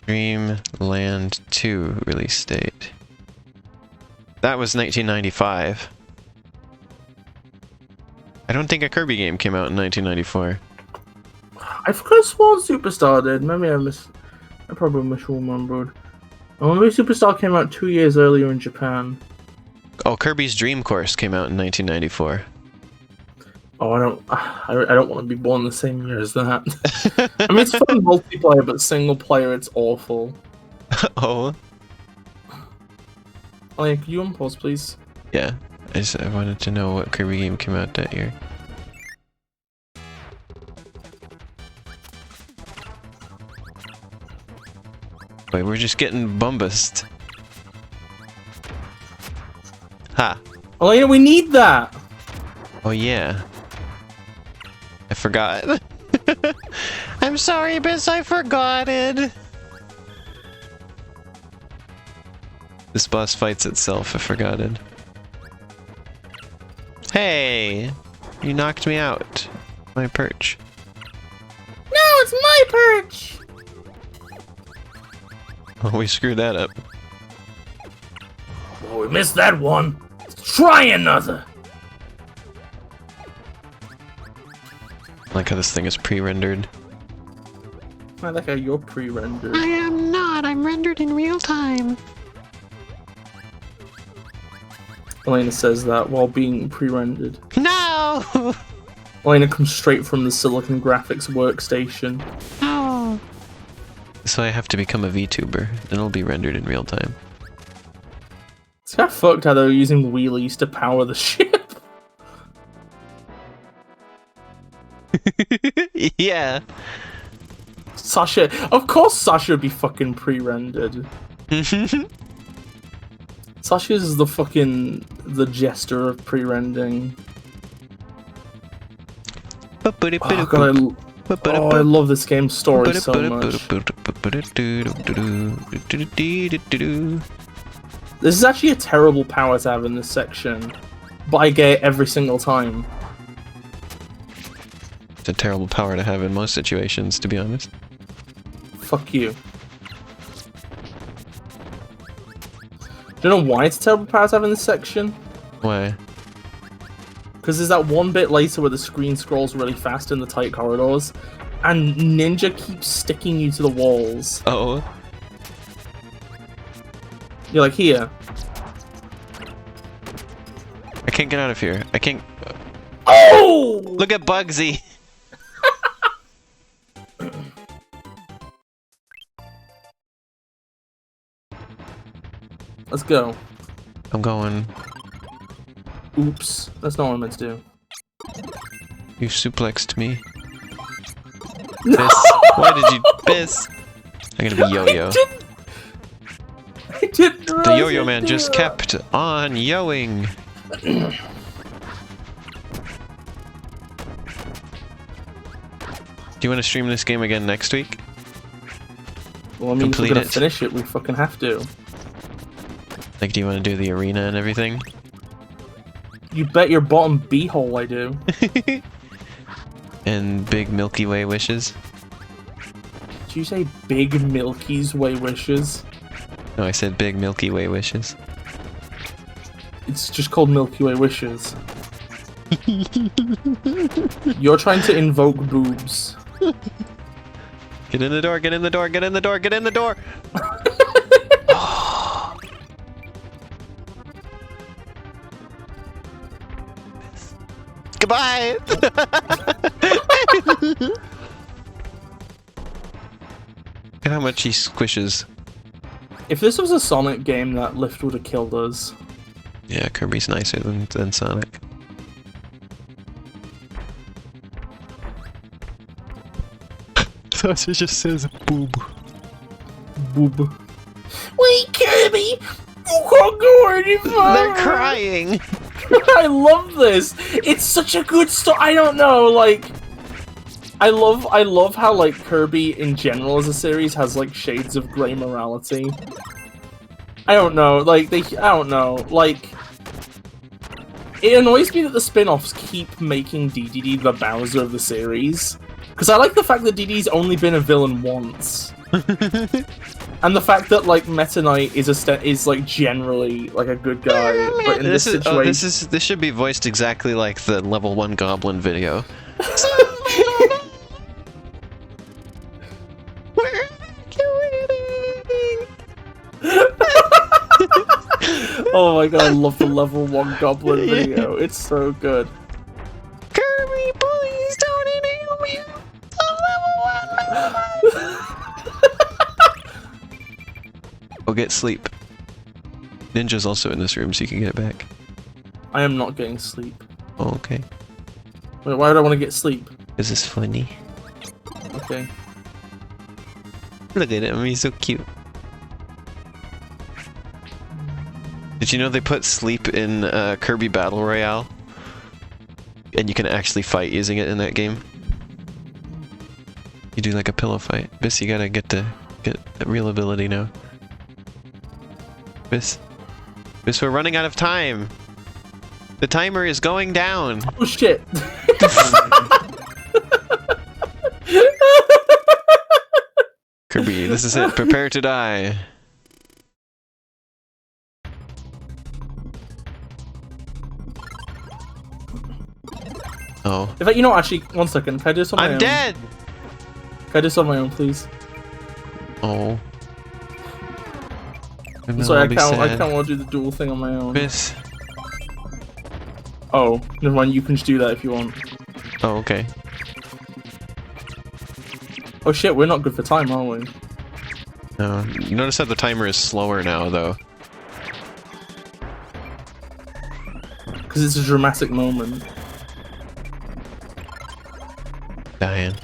Dream Land 2 release date. That was 1995. I don't think a Kirby game came out in 1994. I forgot Swan Superstar did. Maybe I probably misremembered. Oh, maybe Superstar came out 2 years earlier in Japan. Oh, Kirby's Dream Course came out in 1994. Oh, I don't want to be born the same year as that. I mean, it's fun multiplayer, but single player, it's awful. Oh. Oh, yeah, could you unpause, please? Yeah, I wanted to know what Kirby game came out that year. Wait, we're just getting bumbused. Ha! Oh, yeah, we need that! Oh yeah. I forgot. I'm sorry, Bis, I forgot it. This boss fights itself, I forgot it. Hey! You knocked me out. My perch. No, it's my perch! Oh, we screwed that up. Oh, we missed that one. Let's try another. I like how this thing is pre-rendered. I like how you're pre-rendered. I am not, I'm rendered in real time. Elena says that while being pre-rendered. No! Elena comes straight from the Silicon Graphics workstation. No! So I have to become a VTuber, then it'll be rendered in real time. It's kind of fucked how they're using wheelies to power the ship. Yeah. Sasha, of course Sasha would be fucking pre-rendered. Sasha's the jester of pre-rendering. Oh god, I love this game's story so much. This is actually a terrible power to have in this section, but I get it every single time. It's a terrible power to have in most situations, to be honest. Fuck you. Do you know why it's a terrible power to have in this section? Why? Because there's that one bit later where the screen scrolls really fast in the tight corridors, and Ninja keeps sticking you to the walls. Oh. You're like, here. I can't get out of here. I can't... Oh! Look at Bugsy! Let's go. I'm going. Oops. That's not what I meant to do. You suplexed me. No! Bis. Why did you... Bis! I'm gonna be Yo-Yo. I didn't The Yo-Yo man just kept on yoing. Do you want to stream this game again next week? Well, I mean, if we're Complete gonna it. finish it, we fucking have to. Like, do you want to do the arena and everything? You bet your bottom b-hole I do. And big Milky Way wishes? Did you say big Milky's Way wishes? No, I said big Milky Way wishes. It's just called Milky Way wishes. You're trying to invoke boobs. Get in the door, get in the door, get in the door, get in the door! Goodbye! Look at how much he squishes. If this was a Sonic game, that lift would have killed us. Yeah, Kirby's nicer than Sonic. So it just says boob. Boob. Wait, Kirby! You can't go any further! They're crying! I love this! It's such a good story. I don't know, like... I love how, like, Kirby in general as a series has, like, shades of grey morality. I don't know, like, I don't know, like... It annoys me that the spin-offs keep making DDD the Bowser of the series. Because I like the fact that DD's only been a villain once. And the fact that like Meta Knight is like generally like a good guy, but in this situation, this should be voiced exactly like the level 1 goblin video. oh my god, I love the level 1 goblin video. It's so good. Kirby, please don't enable me. Go get sleep. Ninja's also in this room, so you can get it back. I am not getting sleep. Oh, okay. Wait, why do I want to get sleep? Is this funny? Okay. Look at him, he's so cute. Did you know they put sleep in Kirby Battle Royale? And you can actually fight using it in that game? You do like a pillow fight. Bis, you gotta get real ability now. Bis, we're running out of time! The timer is going down! Oh shit! Kirby, this is it. Prepare to die. Oh. In fact, you know what, actually, one second. Can I do this on my own? I'm dead! Can I do this on my own, please? Oh. I'm sorry, I can't want to do the dual thing on my own. Bis. Oh, never mind, you can just do that if you want. Oh, okay. Oh shit, we're not good for time, are we? No. You notice how the timer is slower now, though. Because it's a dramatic moment. Dying.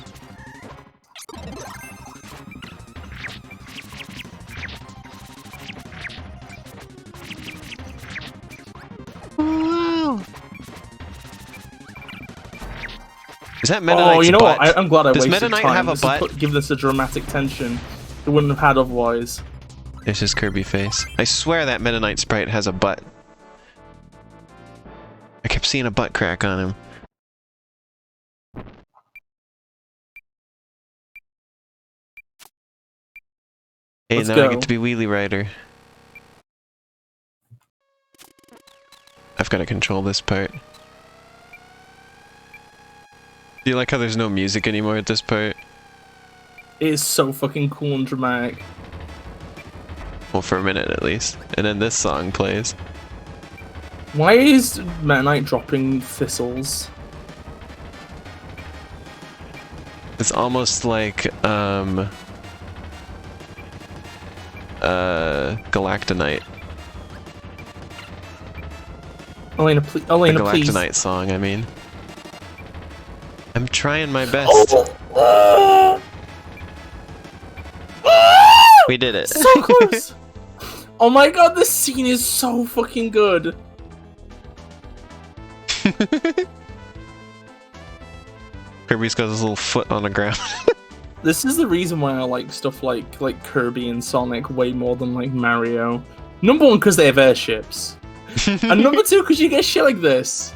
Is that Meta Knight's Oh, you know butt? what? I'm glad I Does wasted Meta Knight time. have a butt? Give this a dramatic tension it wouldn't have had otherwise. There's his Kirby face. I swear that Meta Knight sprite has a butt. I kept seeing a butt crack on him. Hey, Let's now go. I get to be Wheelie Rider. I've got to control this part. Do you like how there's no music anymore at this part? It is so fucking cool and dramatic. Well, for a minute at least. And then this song plays. Why is Meta Knight dropping thistles? It's almost like, Galactonite. Elena, Elena, the please. Galactonite song, I mean. I'm trying my best. We did it. So close! Oh my god, this scene is so fucking good. Kirby's got his little foot on the ground. This is the reason why I like stuff like Kirby and Sonic way more than like Mario. Number one, because they have airships. And number two, because you get shit like this.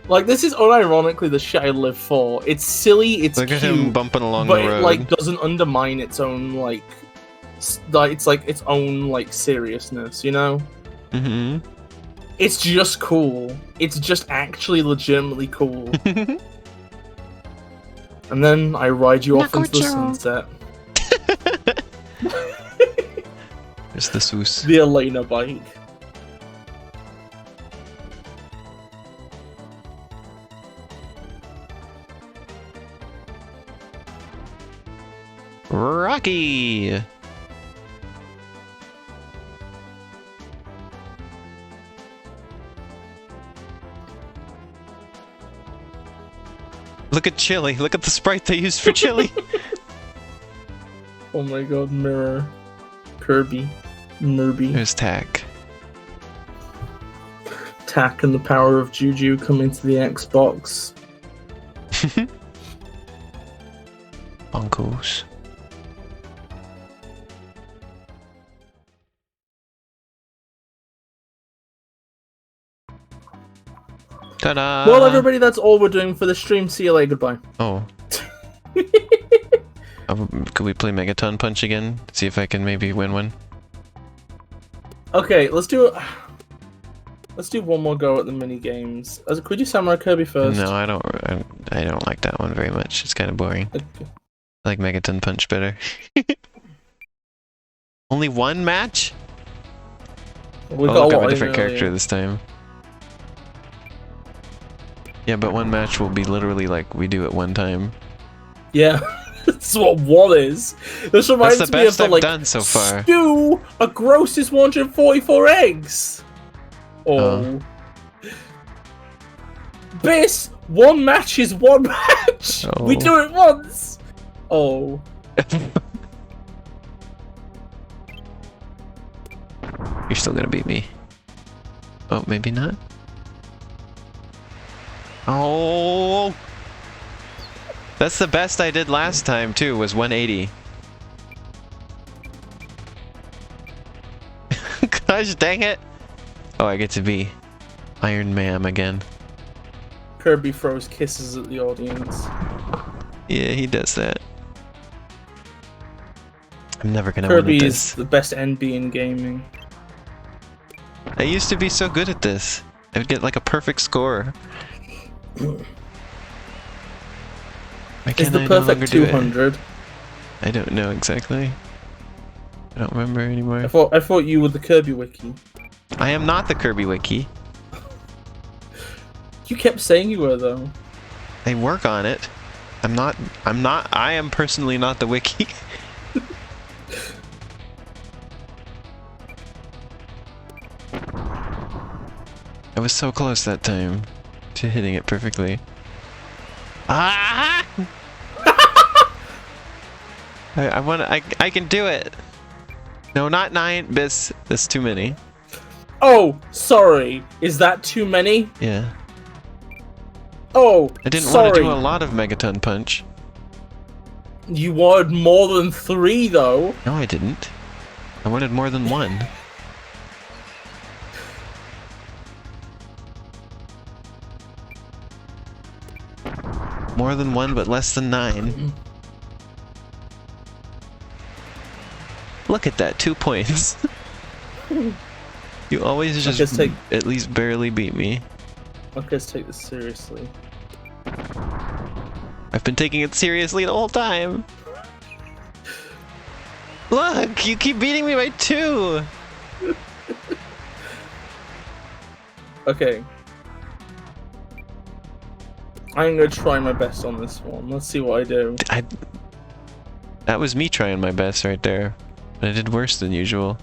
Like, this is unironically the shit I live for. It's silly, it's Look cute, at him bumping along but the road. it like doesn't undermine its own like, it's like its own like seriousness, you know? Mm-hmm. It's just cool. It's just actually legitimately cool. And then I ride you off into the sunset. There's the Soos. The Elena bike. Rocky! Look at Chili. Look at the sprite they used for Chili. Oh my god, Mirror. Kirby. Murby. There's Tack. Tack and the power of Juju coming to the Xbox. Bonkos. Ta-da! Well, everybody, that's all we're doing for the stream. See you later. Goodbye. Oh. Could we play Megaton Punch again? See if I can maybe win one. Okay, let's do one more go at the mini games. Could we do Samurai Kirby first? No, I don't like that one very much. It's kind of boring. Okay. I like Megaton Punch better. Only one match? We've Oh, got look, a I'm lot a different in character earlier. this time. Yeah, but one match will be literally like we do it one time. Yeah, that's what one is. This reminds That's the me of best the I've like done so far. stew a grossest 144 eggs. Oh. Bis, one match is one match. Oh. We do it once. Oh. You're still gonna beat me. Oh, maybe not. Oh, that's the best I did last time too. Was 180. Gosh dang it! Oh, I get to be Iron Man again. Kirby throws kisses at the audience. Yeah, he does that. I'm never gonna win Kirby at is this. the best NB in gaming. I used to be so good at this. I would get like a perfect score. Why Is can't the I no perfect longer do it? 200? I don't know exactly. I don't remember anymore. I thought you were the Kirby wiki. I am not the Kirby Wiki. You kept saying you were though. I work on it. I am personally not the wiki. I was so close that time to hitting it perfectly. Ah! I can do it. No, not 9, Bis. That's too many. Oh, sorry. Is that too many? Yeah. Oh, I didn't sorry. want to do a lot of Megaton Punch. You wanted more than 3 though. No, I didn't. I wanted more than 1. More than 1, but less than 9. Look at that, 2 points. You always just at least barely beat me. Okay, let's take this seriously. I've been taking it seriously the whole time. Look, you keep beating me by 2. Okay. I'm gonna try my best on this one. Let's see what I do. That was me trying my best right there. But I did worse than usual.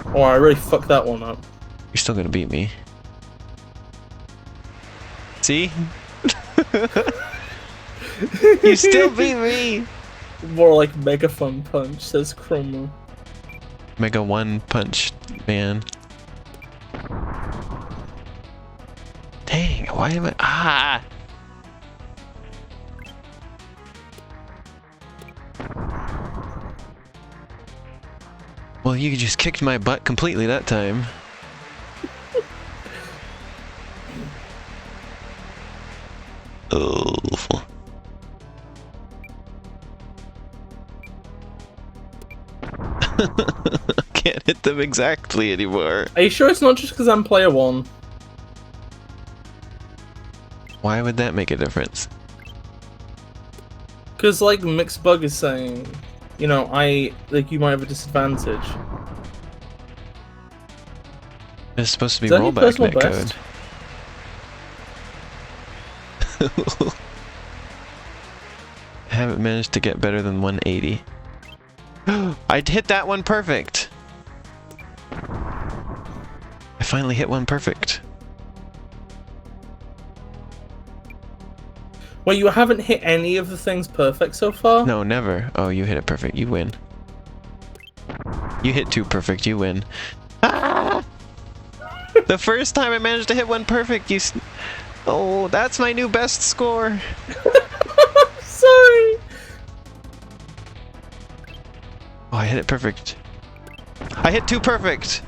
Oh, I really fucked that one up. You're still gonna beat me. See? You still beat me! More like Mega Fun Punch, says Chroma. Mega 1 Punch, man. Dang, why am I... Ah! Well, you just kicked my butt completely that time. Oh. Can't hit them exactly anymore. Are you sure it's not just because I'm player 1? Why would that make a difference? Because, like, Mixbug is saying, you know, you might have a disadvantage. It's supposed to be Is that your rollback personal netcode. best? I haven't managed to get better than 180. I'd hit that one perfect. I finally hit one perfect. Well, you haven't hit any of the things perfect so far? No, never. Oh, you hit it perfect. You win. You hit 2 perfect. You win. Ah! The first time I managed to hit 1 perfect, Oh, that's my new best score. Sorry! Oh, I hit it perfect. I hit 2 perfect.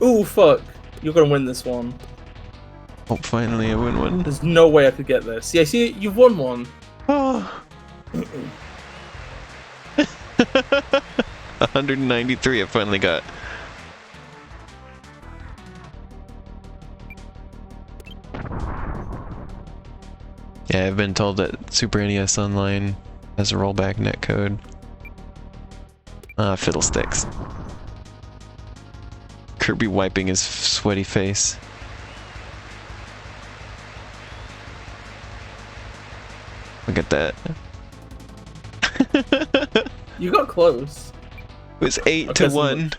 Ooh, fuck. You're gonna win this one. Oh, finally I win one. There's no way I could get this. Yeah, see, you've won one. Oh, 193 I finally got. Yeah, I've been told that Super NES Online has a rollback netcode. Ah, fiddlesticks. Kirby wiping his sweaty face. Look at that. You got close. It was 8 to 1.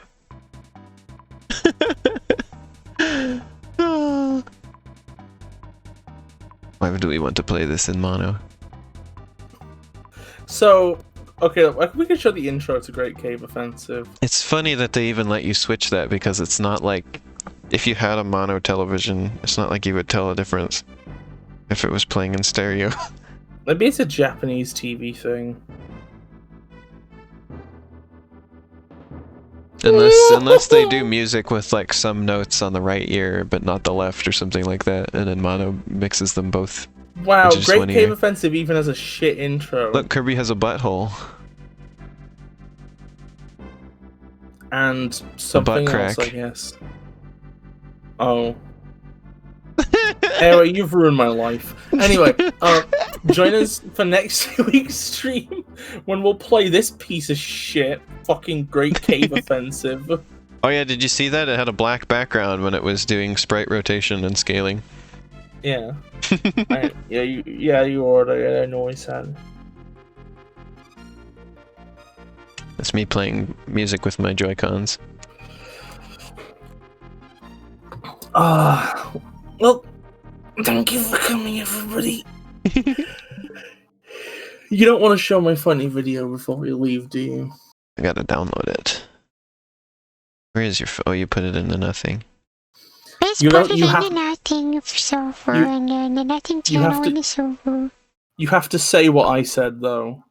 Why do we want to play this in mono? So, okay, we can show the intro to Great Cave Offensive. It's funny that they even let you switch that, because it's not like, if you had a mono television, it's not like you would tell a difference if it was playing in stereo. Maybe it's a Japanese TV thing. Unless they do music with like some notes on the right ear but not the left or something like that, and then mono mixes them both. Wow, Great Cave Offensive even has a shit intro. Look, Kirby has a butthole. And something else, I guess. Oh. Anyway, you've ruined my life. Anyway, join us for next week's stream when we'll play this piece of shit fucking Great Cave Offensive. Oh yeah, did you see that? It had a black background when it was doing sprite rotation and scaling. Yeah. You ordered. I know I said. That's me playing music with my Joy-Cons. Well, thank you for coming, everybody. You don't want to show my funny video before we leave, do you? I gotta download it. Where is your oh, you put it in the nothing. Please put it in the nothing server, and then the nothing channel in the server. You have to say what I said, though.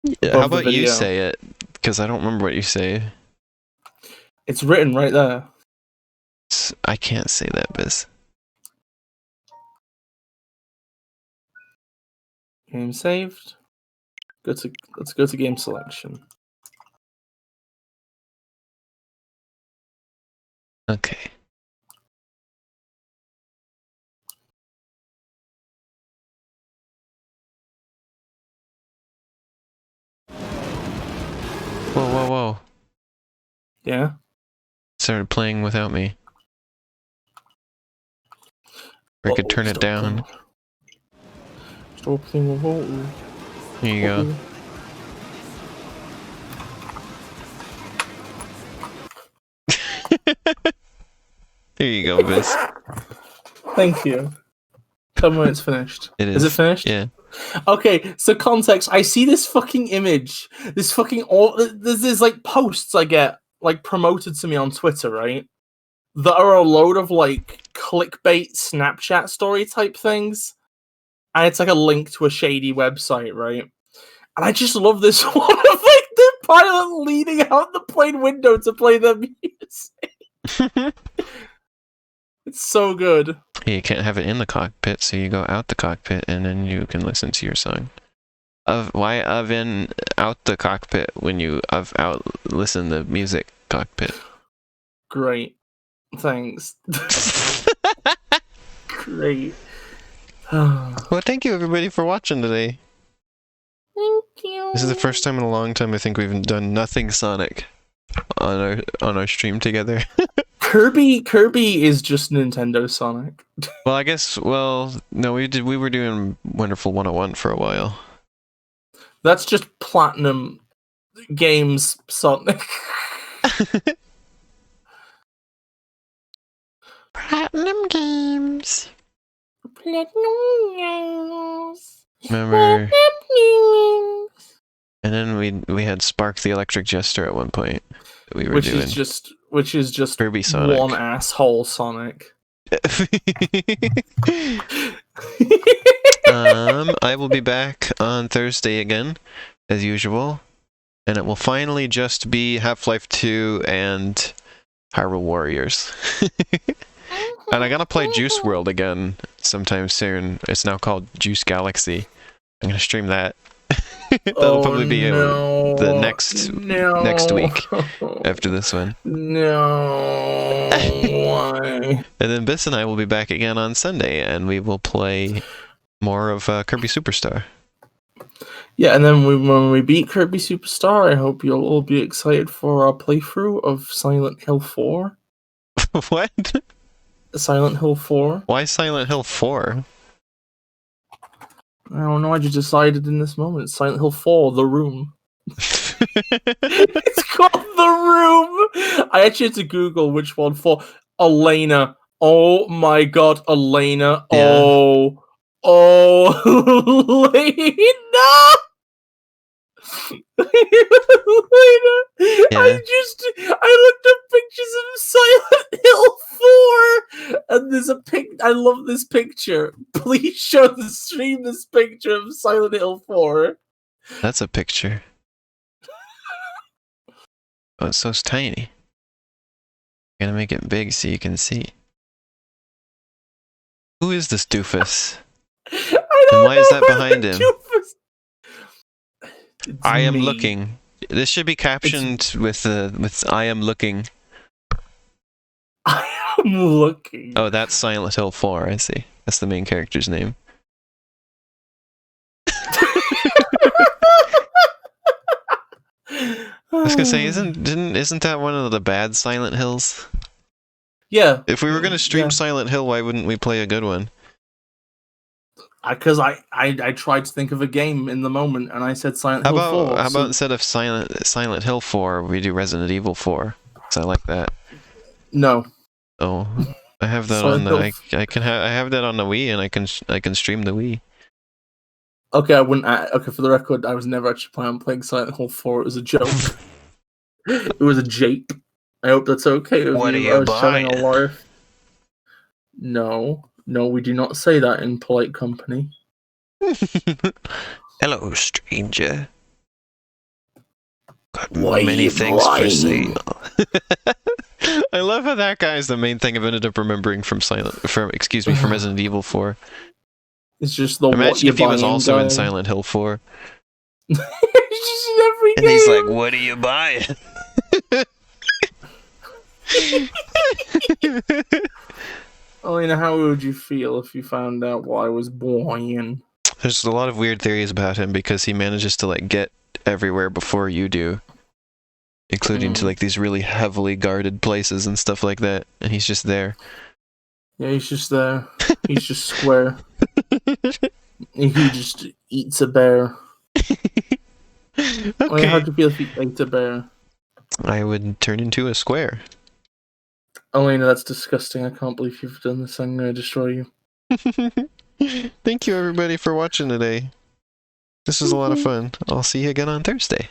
Yeah, how about you say it? Because I don't remember what you say. It's written right there. I can't say that, Biz. Game saved. Let's go to game selection. Okay. Whoa, whoa, whoa. Yeah? Started playing without me. Or I could turn it down. Stop playing without you. Here you go. There you go, Biz. Thank you. Tell me when it's finished. It is. Is it finished? Yeah. Okay, so context. I see this fucking image. This fucking there's like posts I get like promoted to me on Twitter, right? That are a load of like clickbait Snapchat story type things. And it's like a link to a shady website, right? And I just love this one of like the pilot leaning out the plane window to play their music. It's so good. You can't have it in the cockpit, so you go out the cockpit and then you can listen to your song. Why in out the cockpit when you out listen to music cockpit? Great. Thanks. Great. Well, thank you everybody for watching today. Thank you. This is the first time in a long time I think we've done nothing Sonic on our stream together. Kirby is just Nintendo Sonic. Well, I guess. Well, no, we were doing Wonderful 101 for a while. That's just Platinum Games Sonic. Platinum Games. Platinum Games. Remember? And then we had Spark the Electric Jester at one point. That we were doing. Which is just Kirby Sonic. One asshole Sonic. I will be back on Thursday again, as usual, and it will finally just be Half-Life 2 and Hyrule Warriors. And I gotta play Juice World again sometime soon. It's now called Juice Galaxy. I'm gonna stream that. That'll probably be no. the next week after this one. No. Why? And then Biss and I will be back again on Sunday, and we will play more of Kirby Super Star. Yeah, and then when we beat Kirby Super Star, I hope you'll all be excited for our playthrough of Silent Hill 4. What? Silent Hill 4. Why Silent Hill 4? I don't know, I just decided in this moment. Silent Hill 4, The Room. It's called The Room! I actually had to Google which one for. Elena. Oh my god, Elena. Yeah. Oh, Elena! Elena! Yeah. I looked up pictures of Silent Hill 4, and there's a I love this picture. Please show the stream this picture of Silent Hill 4. That's a picture. Oh, it's so tiny. Gotta make it big so you can see. Who is this doofus? And why is that behind him? I am looking. This should be captioned with I am looking. I am looking. Oh, that's Silent Hill 4, I see. That's the main character's name. I was gonna say, isn't that one of the bad Silent Hills? Yeah. If we were gonna stream Silent Hill, why wouldn't we play a good one? Because I tried to think of a game in the moment, and I said Silent Hill 4. How about instead of Silent Hill 4, we do Resident Evil 4? Because I like that. No. Oh, I have that on the. I have that on the Wii, and I can stream the Wii. Okay, I wouldn't. Okay, for the record, I was never actually planning on playing Silent Hill 4. It was a joke. It was a jape. I hope that's okay with What you. are you I was buying? telling a life. No, we do not say that in polite company. Hello, stranger. Got Why many you things for blind? sale. I love how that guy is the main thing I've ended up remembering from Resident Evil 4. It's just the Imagine what you if he was buying also guy. in Silent Hill 4. It's just in every And game. he's like, what are you buying? Elena, how would you feel if you found out what I was buying? There's a lot of weird theories about him because he manages to like get everywhere before you do. Including to like these really heavily guarded places and stuff like that. And he's just there. Yeah, he's just there. He's just square. He just eats a bear. Okay. How'd you feel if you ate a bear? I would turn into a square. Elena, that's disgusting. I can't believe you've done this. I'm gonna destroy you. Thank you everybody for watching today. This was a lot of fun. I'll see you again on Thursday.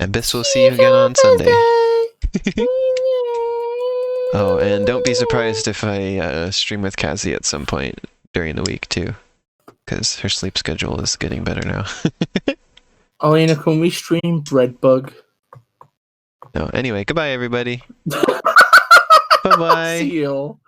And Biss will see you again on Sunday. Oh, and don't be surprised if I stream with Cassie at some point during the week too. Because her sleep schedule is getting better now. Elena, can we stream BreadBug? No, anyway, goodbye everybody. Bye-bye. See you.